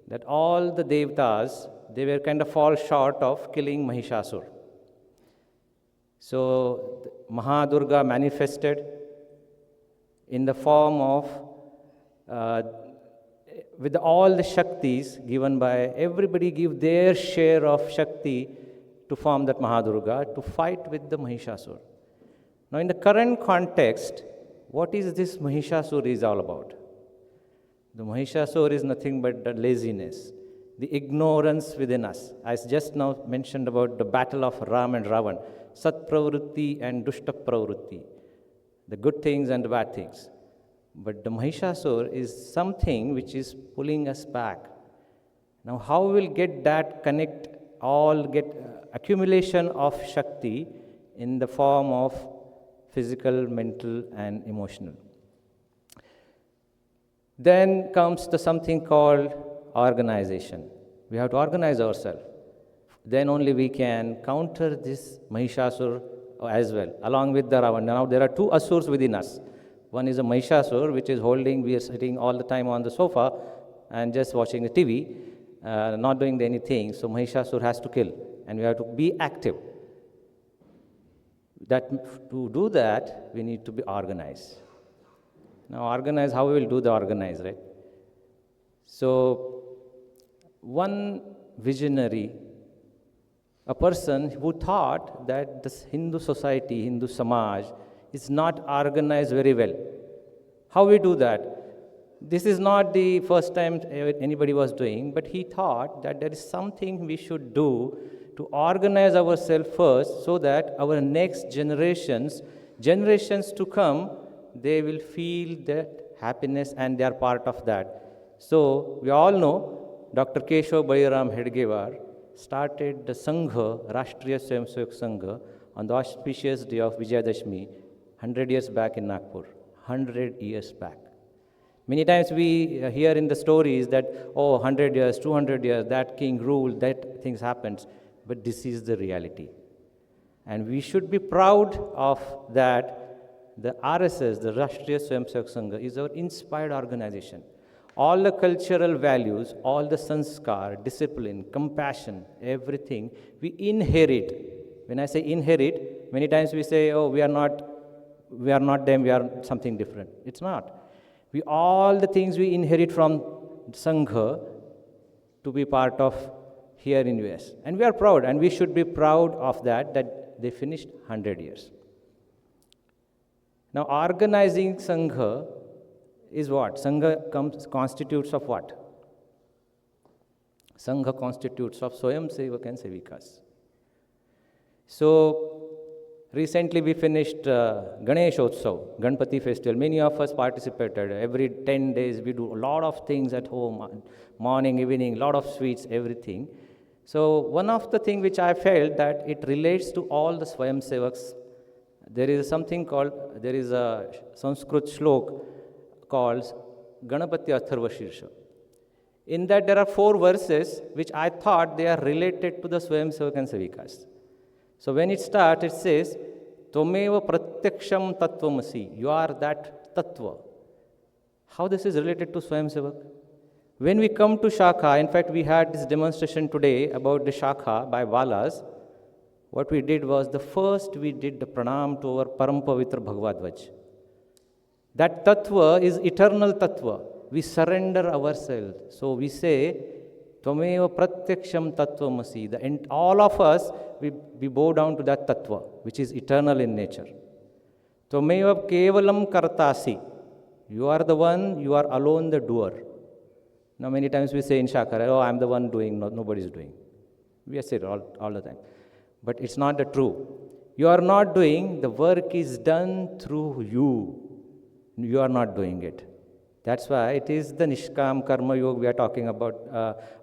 S13: that all the Devtas, they were kind of fall short of killing Mahishasur. So Mahadurga manifested in the form of, with all the Shaktis given by, everybody give their share of Shakti to form that Mahadurga to fight with the Mahishasur. Now in the current context, what is this Mahishasur is all about? The Mahishasur is nothing but the laziness, the ignorance within us. I just now mentioned about the battle of Ram and Ravan, Sat Pravrutti and Dushta Pravrutti, the good things and the bad things. But the Mahishasur is something which is pulling us back. Now how will get that accumulation of Shakti in the form of physical, mental and emotional? Then comes the something called organization. We have to organize ourselves. Then only we can counter this Mahishasur as well, along with the Ravan. Now there are two Asurs within us. One is a Mahishasur, which is we are sitting all the time on the sofa and just watching the TV, not doing anything. So Mahishasur has to kill, and we have to be active. To do that, we need to be organized. Now organize, how we will do the organize, right? So one visionary, a person who thought that this Hindu society, Hindu Samaj, is not organized very well. How we do that? This is not the first time anybody was doing, but he thought that there is something we should do to organize ourselves first, so that our next generations to come, they will feel that happiness and they are part of that. So we all know Dr. Keshav Baliram Hedgewar started the Sangh, Rashtriya Swayamsevak Sangh, on the auspicious day of Vijayadashmi, 100 years back in Nagpur. 100 years back. Many times we hear in the stories that, 100 years, 200 years, that king ruled, that things happens. But this is the reality. And we should be proud of that. The RSS, the Rashtriya Swayamsevak Sangh, is our inspired organization. All the cultural values, all the sanskar, discipline, compassion, everything, we inherit. When I say inherit, many times we say, we are not them, we are something different. It's not. All the things we inherit from Sangha to be part of here in US. And we are proud, and we should be proud of that they finished 100 years. Now, organizing Sangha is what? Sangha constitutes of what? Sangha constitutes of Swayamsevak and Sevikas. So, recently we finished Ganesh Utsav, Ganpati festival. Many of us participated. Every 10 days we do a lot of things at home, morning, evening, lot of sweets, everything. So one of the things which I felt that it relates to all the Swayamsevaks. There is a Sanskrit shlok called Ganapati Atharva Shirsha. In that there are 4 verses which I thought they are related to the Swayamsevak and Sevikas. So when it starts, it says, Tvameva pratyaksham tattvamasi. You are that tattva. How this is related to Swayamsevak? When we come to Shakha, in fact, we had this demonstration today about the Shakha by Valas. What we did was, we did the pranam to our Parampavitra Bhagavadvaj. That tattva is eternal tattva. We surrender ourselves. So we say, Tvameva pratyaksham tattvamasi. All of us, we bow down to that tattva, which is eternal in nature. Tvameva kevalam kartasi. You are the one, you are alone the doer. Now many times we say in Shakara, I am the one doing, nobody is doing. We say it all the time. But it's not the true. You are not doing, the work is done through you. You are not doing it. That's why it is the Nishkam Karma Yoga we are talking about.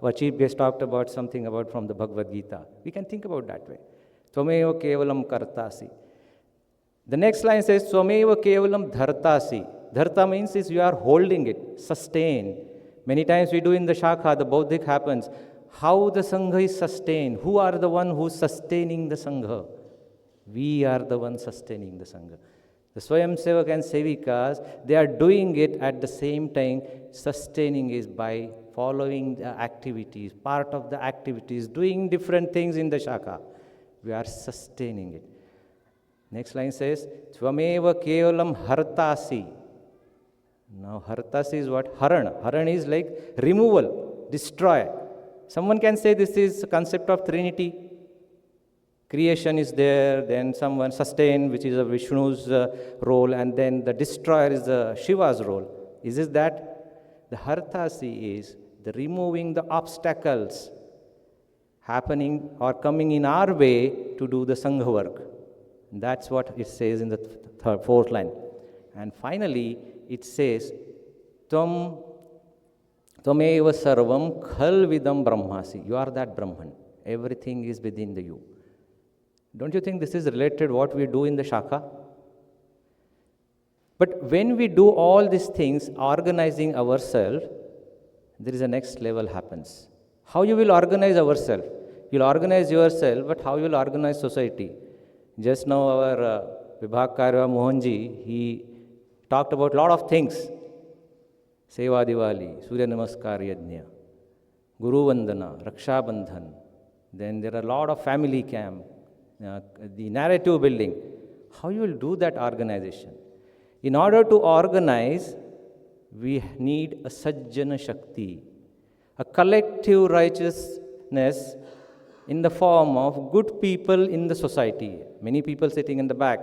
S13: Our chief guest talked about something about from the Bhagavad Gita. We can think about that way. Tvameva kevalam kartasi. The next line says, Tvameva kevalam dhartasi. Dharta means you are holding it, sustain. Many times we do in the Shakha, the Bauddhic happens. How the Sangha is sustained? Who are the one who's sustaining the Sangha? We are the one sustaining the Sangha. The Swayamsevak and Sevikas, they are doing it at the same time. Sustaining is by following the activities, part of the activities, doing different things in the Shaka. We are sustaining it. Next line says, Tvameva kevalam hartasi. Now hartasi is what? Haran. Haran is like removal, destroy. Someone can say this is a concept of Trinity. Creation is there, then someone sustain, which is a Vishnu's role, and then the destroyer is Shiva's role. Is it that? The hartasi is the removing the obstacles happening or coming in our way to do the Sangha work. That's what it says in the fourth line. And finally, it says, Tameva sarvam khalvidam brahmasi. You are that Brahman. Everything is within the you. Don't you think this is related to what we do in the Shaka? But when we do all these things, organizing ourselves, there is a next level happens. How you will organize ourselves? You'll organize yourself, but how you will organize society? Just now our Vibhag Karya Mohanji, he talked about a lot of things. Seva Diwali, Surya Namaskar Yajna, Guru Vandana, Raksha Bandhan. Then there are a lot of family camp, the narrative building. How you will do that organization? In order to organize, we need a Sajjana Shakti, a collective righteousness in the form of good people in the society. Many people sitting in the back.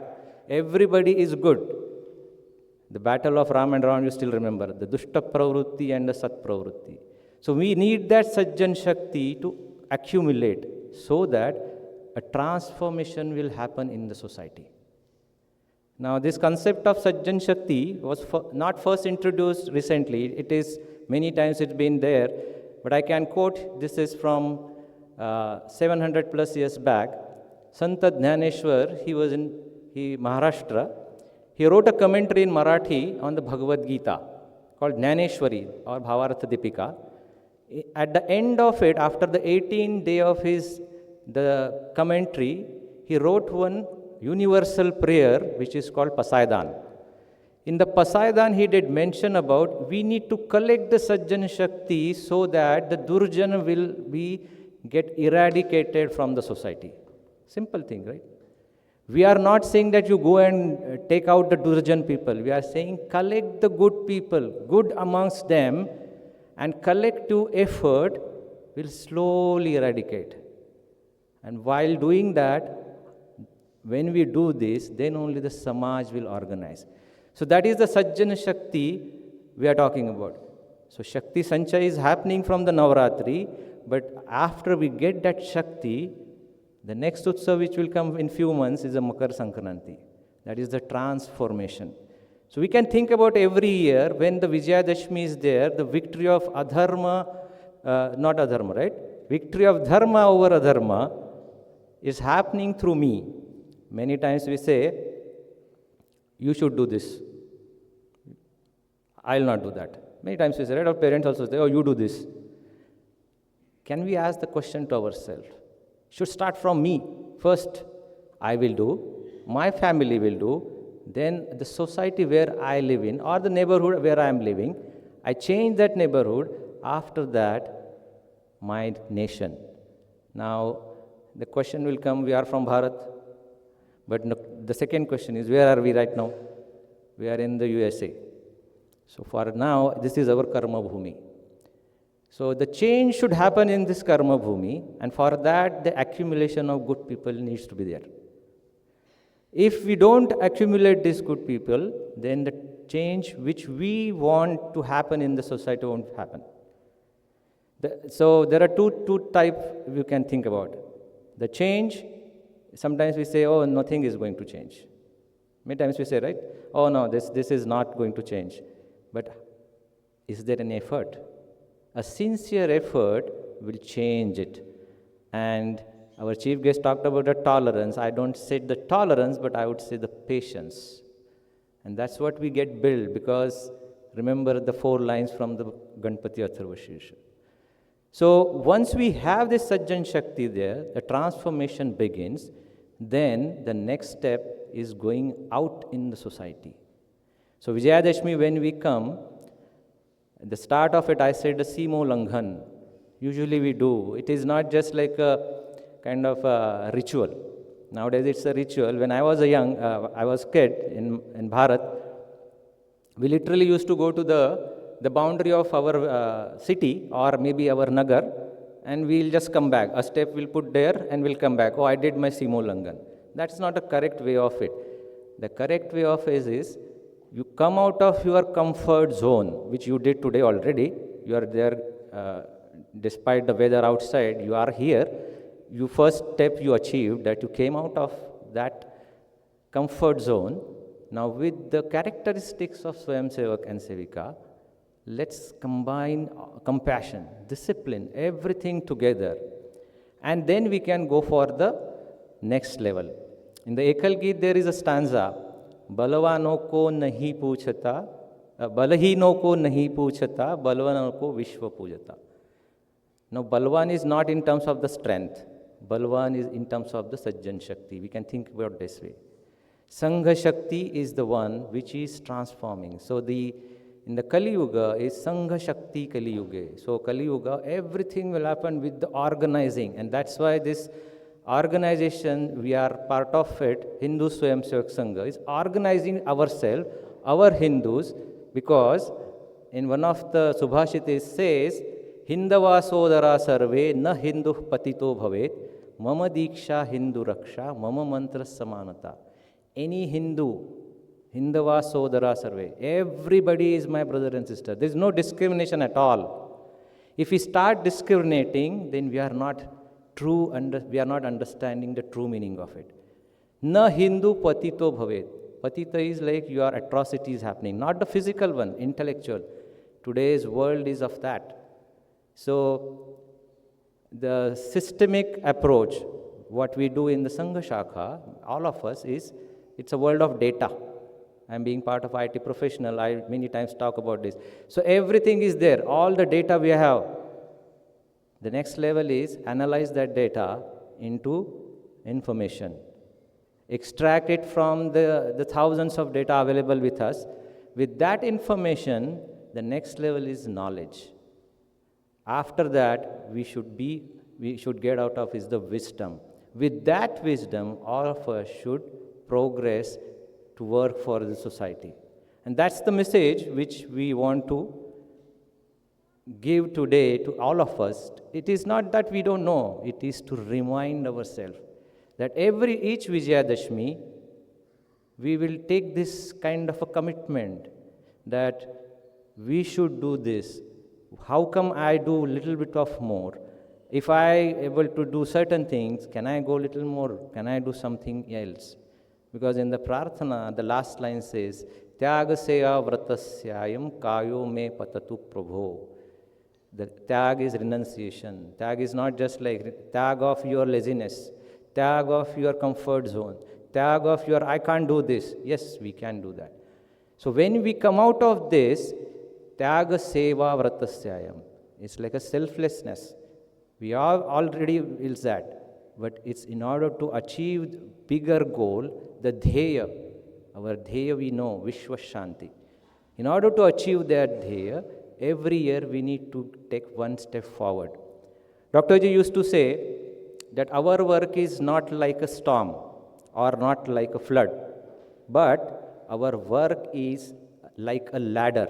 S13: Everybody is good. The battle of Ram and Ram, you still remember, the Dushta Pravrutti and the Sat Pravrutti. So we need that Sajjan Shakti to accumulate so that a transformation will happen in the society. Now this concept of Sajjan Shakti was not first introduced recently. It is many times it's been there, but I can quote, this is from 700 plus years back. Santa Dhnyaneshwar, he was in Maharashtra. He wrote a commentary in Marathi on the Bhagavad Gita called Dhnyaneshwari or Bhavartha Dipika. At the end of it, after the 18th day of the commentary, he wrote one universal prayer which is called Pasaidan. In the Pasaidan, he did mention about we need to collect the Sajjan Shakti so that the Durjana will get eradicated from the society. Simple thing, right? We are not saying that you go and take out the Durjan people. We are saying collect the good people, good amongst them, and collective effort will slowly eradicate. And while doing that, when we do this, then only the Samaj will organize. So that is the Sajjana Shakti we are talking about. So Shakti Sanchaya is happening from the Navaratri, but after we get that Shakti, the next Utsav which will come in few months is a Makar Sankranti. That is the transformation. So we can think about every year when the Vijayadashmi is there, the victory of Adharma, not Adharma, right? Victory of Dharma over Adharma is happening through me. Many times we say, you should do this. I will not do that. Many times we say, right? Our parents also say, oh, you do this. Can we ask the question to ourselves? Should start from me. First, I will do, my family will do, then the society where I live in or the neighborhood where I am living, I change that neighborhood. After that, my nation. Now, the question will come, we are from Bharat. But no, the second question is, where are we right now? We are in the USA. So for now, this is our karma bhumi. So the change should happen in this karma bhumi, and for that, the accumulation of good people needs to be there. If we don't accumulate these good people, then the change which we want to happen in the society won't happen. So there are two types you can think about. The change, sometimes we say, oh, nothing is going to change. Many times we say, right? Oh, no, this is not going to change. But is there an effort? A sincere effort will change it. And our chief guest talked about the tolerance. I don't say the tolerance, but I would say the patience. And that's what we get built, because remember the 4 lines from the Ganpati Atharva Shirsha. So once we have this Sajjan Shakti there, the transformation begins. Then the next step is going out in the society. So Vijayadashmi, when we come, at the start of it, I said the Simo Langhan. Usually we do. It is not just like a kind of a ritual. Nowadays it's a ritual. When I was I was kid in Bharat, we literally used to go to the boundary of our city or maybe our nagar, and we'll just come back. A step we'll put there and we'll come back. Oh, I did my Simo Langan. That's not a correct way of it. The correct way of it is you come out of your comfort zone, which you did today already. You are there despite the weather outside. You are here. You first step you achieved that you came out of that comfort zone. Now with the characteristics of Swayamsevak and Sevika, let's combine compassion, discipline, everything together. And then we can go for the next level. In the Ekal Geet, there is a stanza, Balavano ko nahi puchata, Balahino ko nahi puchata, Balvano ko Vishwa pujata. Now, Balwan is not in terms of the strength. Balwan is in terms of the Sajjan Shakti. We can think about this way. Sangha Shakti is the one which is transforming. So in the Kali Yuga is Sangha Shakti Kali Yuga. So Kali Yuga, everything will happen with the organizing. And that's why this organization, we are part of it, Hindu Swayamsevak Sangha, is organizing ourselves, our Hindus, because in one of the Subhashitas says, Hindava Sodara Sarve na Hindu Patito Bhavet, Mama Diksha Hindu Raksha, Mama Mantra Samanata. Any Hindu, Hindava Sodara Sarve, everybody is my brother and sister. There is no discrimination at all. If we start discriminating, then we are not understanding the true meaning of it. Na Hindu Patito Bhavet. Patita is like your atrocities happening, not the physical one, intellectual. Today's world is of that. So, the systemic approach, what we do in the Sangha Shakha, all of us it's a world of data. I'm being part of IT professional, I many times talk about this. So everything is there, all the data we have. The next level is analyze that data into information. Extract it from the thousands of data available with us. With that information, the next level is knowledge. After that, we should get out of is the wisdom. With that wisdom, all of us should progress to work for the society. And that's the message which we want to give today to all of us. It is not that we don't know, it is to remind ourselves that each Vijayadashmi, we will take this kind of a commitment that we should do this. How come I do a little bit of more? If I able to do certain things, can I go a little more? Can I do something else? Because in the Prarthana, the last line says, Tyaga seya vratasyayam kayo me patatu prabho. The tyag is renunciation. Tyag is not just like tyag of your laziness, tyag of your comfort zone, tyag of your I can't do this. Yes, we can do that. So when we come out of this, Tyaga seva vratasyayam. It's like a selflessness. We are already is that. But it's in order to achieve the bigger goal, the dheya. Our dheya we know, Vishwa Shanti. In order to achieve that dheya, every year we need to take one step forward. Dr. Ji used to say that our work is not like a storm or not like a flood, but our work is like a ladder.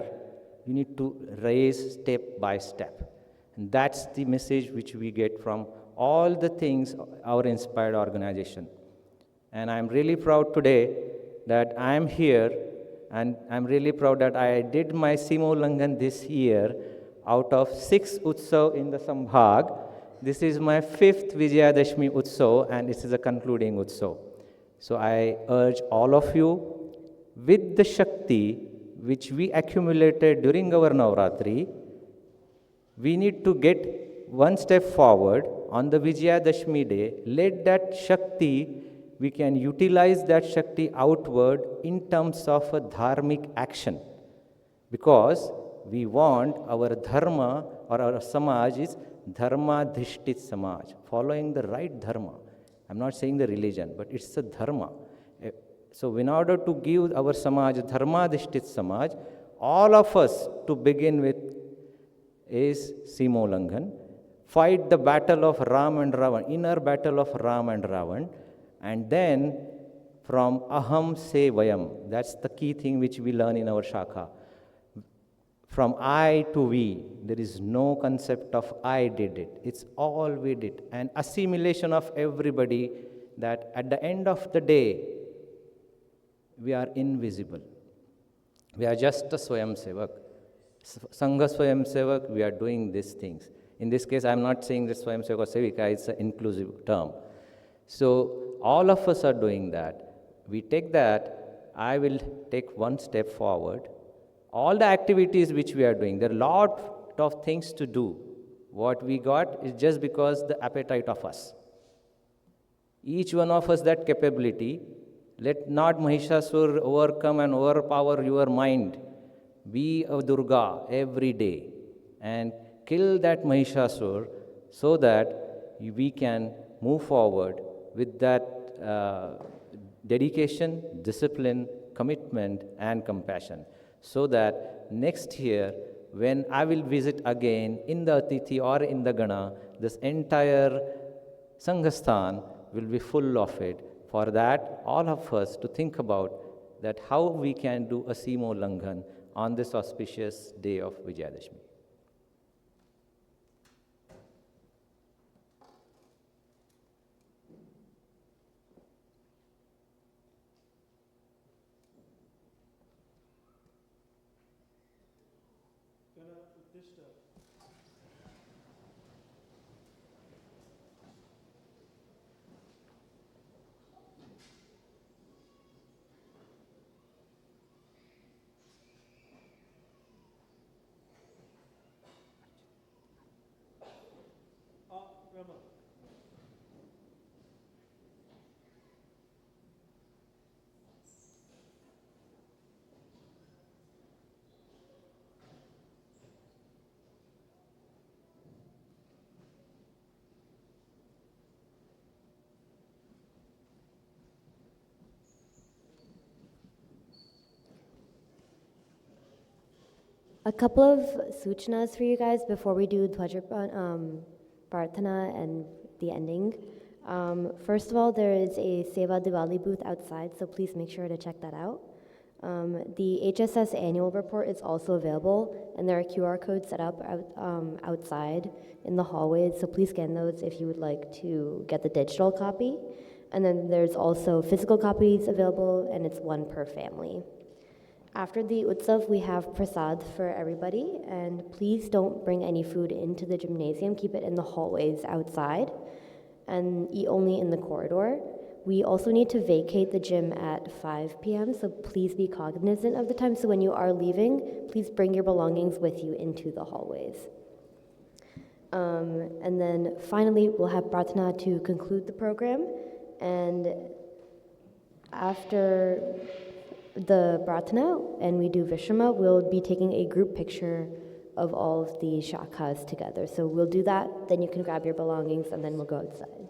S13: You need to raise step by step. And that's the message which we get from all the things our inspired organization. And I'm really proud today that I'm here, and I'm really proud that I did my Simo Langan this year out of 6 Utsav in the Sambhag. This is my 5th Vijayadashmi Utsav, and this is a concluding Utsav. So I urge all of you, with the Shakti which we accumulated during our Navratri, we need to get one step forward on the Vijayadashmi day. Let that Shakti, we can utilize that Shakti outward in terms of a dharmic action, because we want our dharma or our Samaj is Dharma Dhishtit Samaj, following the right Dharma. I'm not saying the religion, but it's a Dharma. So in order to give our Samaj Dharma Dhishtit Samaj, all of us to begin with is Simolanghan. Fight the battle of Ram and Ravan, inner battle of Ram and Ravan, and then from Aham se Vayam, that's the key thing which we learn in our Shakha. From I to we, there is no concept of I did it. It's all we did. And assimilation of everybody, that at the end of the day, we are invisible. We are just a Swayamsevak. Sangh Swayamsevak, we are doing these things. In this case, I am not saying that Swayamsevak or Sevika, it's an inclusive term. So all of us are doing that. We take that, I will take one step forward. All the activities which we are doing, there are a lot of things to do. What we got is just because the appetite of us. Each one of us that capability. Let not Mahishasur overcome and overpower your mind. Be a Durga every day and kill that Mahishasur so that we can move forward with that dedication, discipline, commitment, and compassion. So that next year, when I will visit again in the Atithi or in the Gana, this entire Sanghasthan will be full of it. For that, all of us to think about that how we can do a Simo Langhan on this auspicious day of Vijayadashmi.
S12: A couple of suchnas for you guys before we do Dwaja Prarthana and the ending. First of all, there is a Seva Diwali booth outside, so please make sure to check that out. The HSS annual report is also available, and there are QR codes set up outside in the hallways, so please scan those if you would like to get the digital copy. And then there's also physical copies available, and it's one per family. After the Utsav, we have prasad for everybody, and please don't bring any food into the gymnasium. Keep it in the hallways outside, and eat only in the corridor. We also need to vacate the gym at 5 p.m., so please be cognizant of the time. So when you are leaving, please bring your belongings with you into the hallways. And then finally, we'll have Prarthana to conclude the program, and after the Prarthana and we do Vishrama, we'll be taking a group picture of all of the shakhas together. So we'll do that, then you can grab your belongings, and then we'll go outside.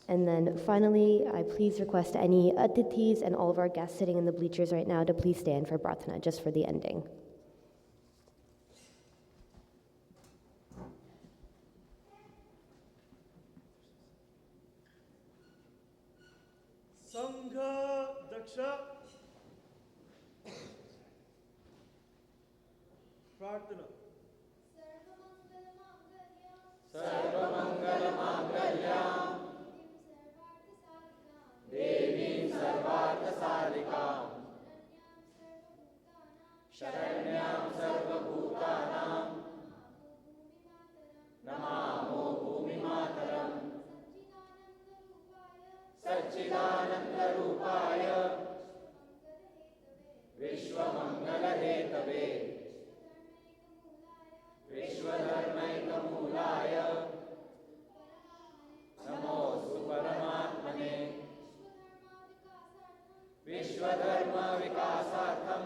S12: And then finally, I please request any atithis and all of our guests sitting in the bleachers right now to please stand for Prarthana, just for the ending.
S1: Sangha Daksha Prarthana. Sarvamangala Mangalyam Devim Sarvartha Sadikam Sharanyam Sarva Bhutanam Namamo Bhumi Mataram Satchidananda Rupaya Vishwamangala Hetave Vishwadharmaikamulaya Namostu Paramatmane Vishwadharma Vikasartham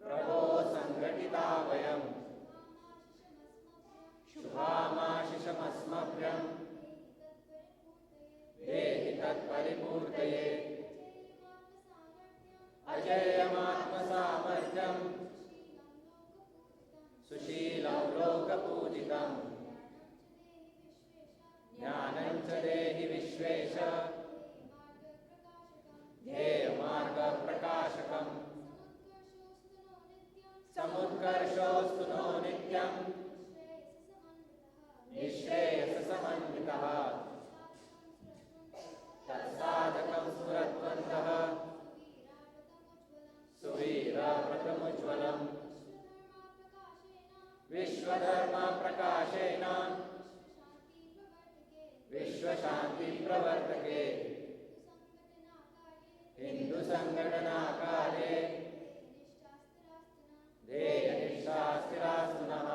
S1: Prabho Sangatita
S13: सुशीलं लोकपूजितं ज्ञानं च देहि Vishwesh ध्येयमार्गप्रकाशकं समुत्कर्षोऽस्तु no नित्यं निःश्रेयससमन्वितः तत्साधकं स्फुरद्वन्द्वः सुवीरव्रतमुज्ज्वलम् विश्वधर्मप्रकाशेन विश्वशान्तिप्रवर्तके हिन्दुसङ्घटनाकार्ये ध्येयनिष्ठास्थिरास्तुनः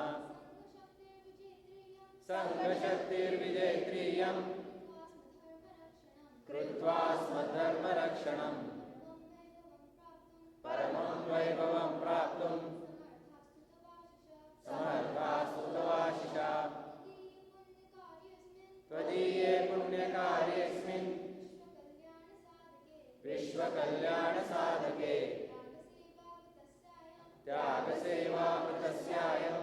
S13: सङ्घशक्तिर्विजेत्रीयं कृत्वा स्वधर्मरक्षणम् परमं वैभवं प्राप्तुं समर्थास्तु तवाशिषा त्वदीये पुण्यकार्येऽस्मिन् विश्वकल्याणसाधके त्यागसेवाकृतस्यायं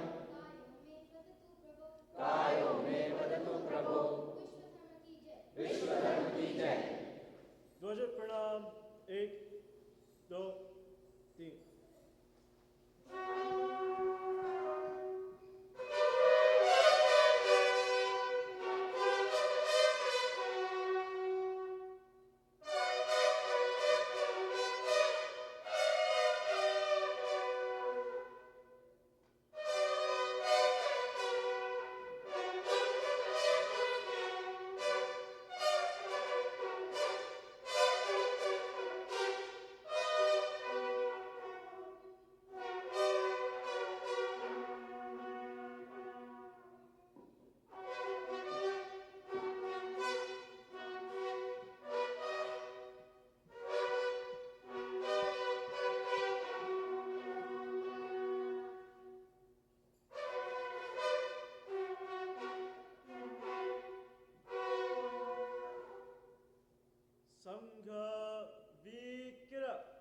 S13: कायो मे वदतु प्रभो। विश्वधर्म की जय।
S14: ध्वज प्रणाम। 1 2 3। Sangh Vikra.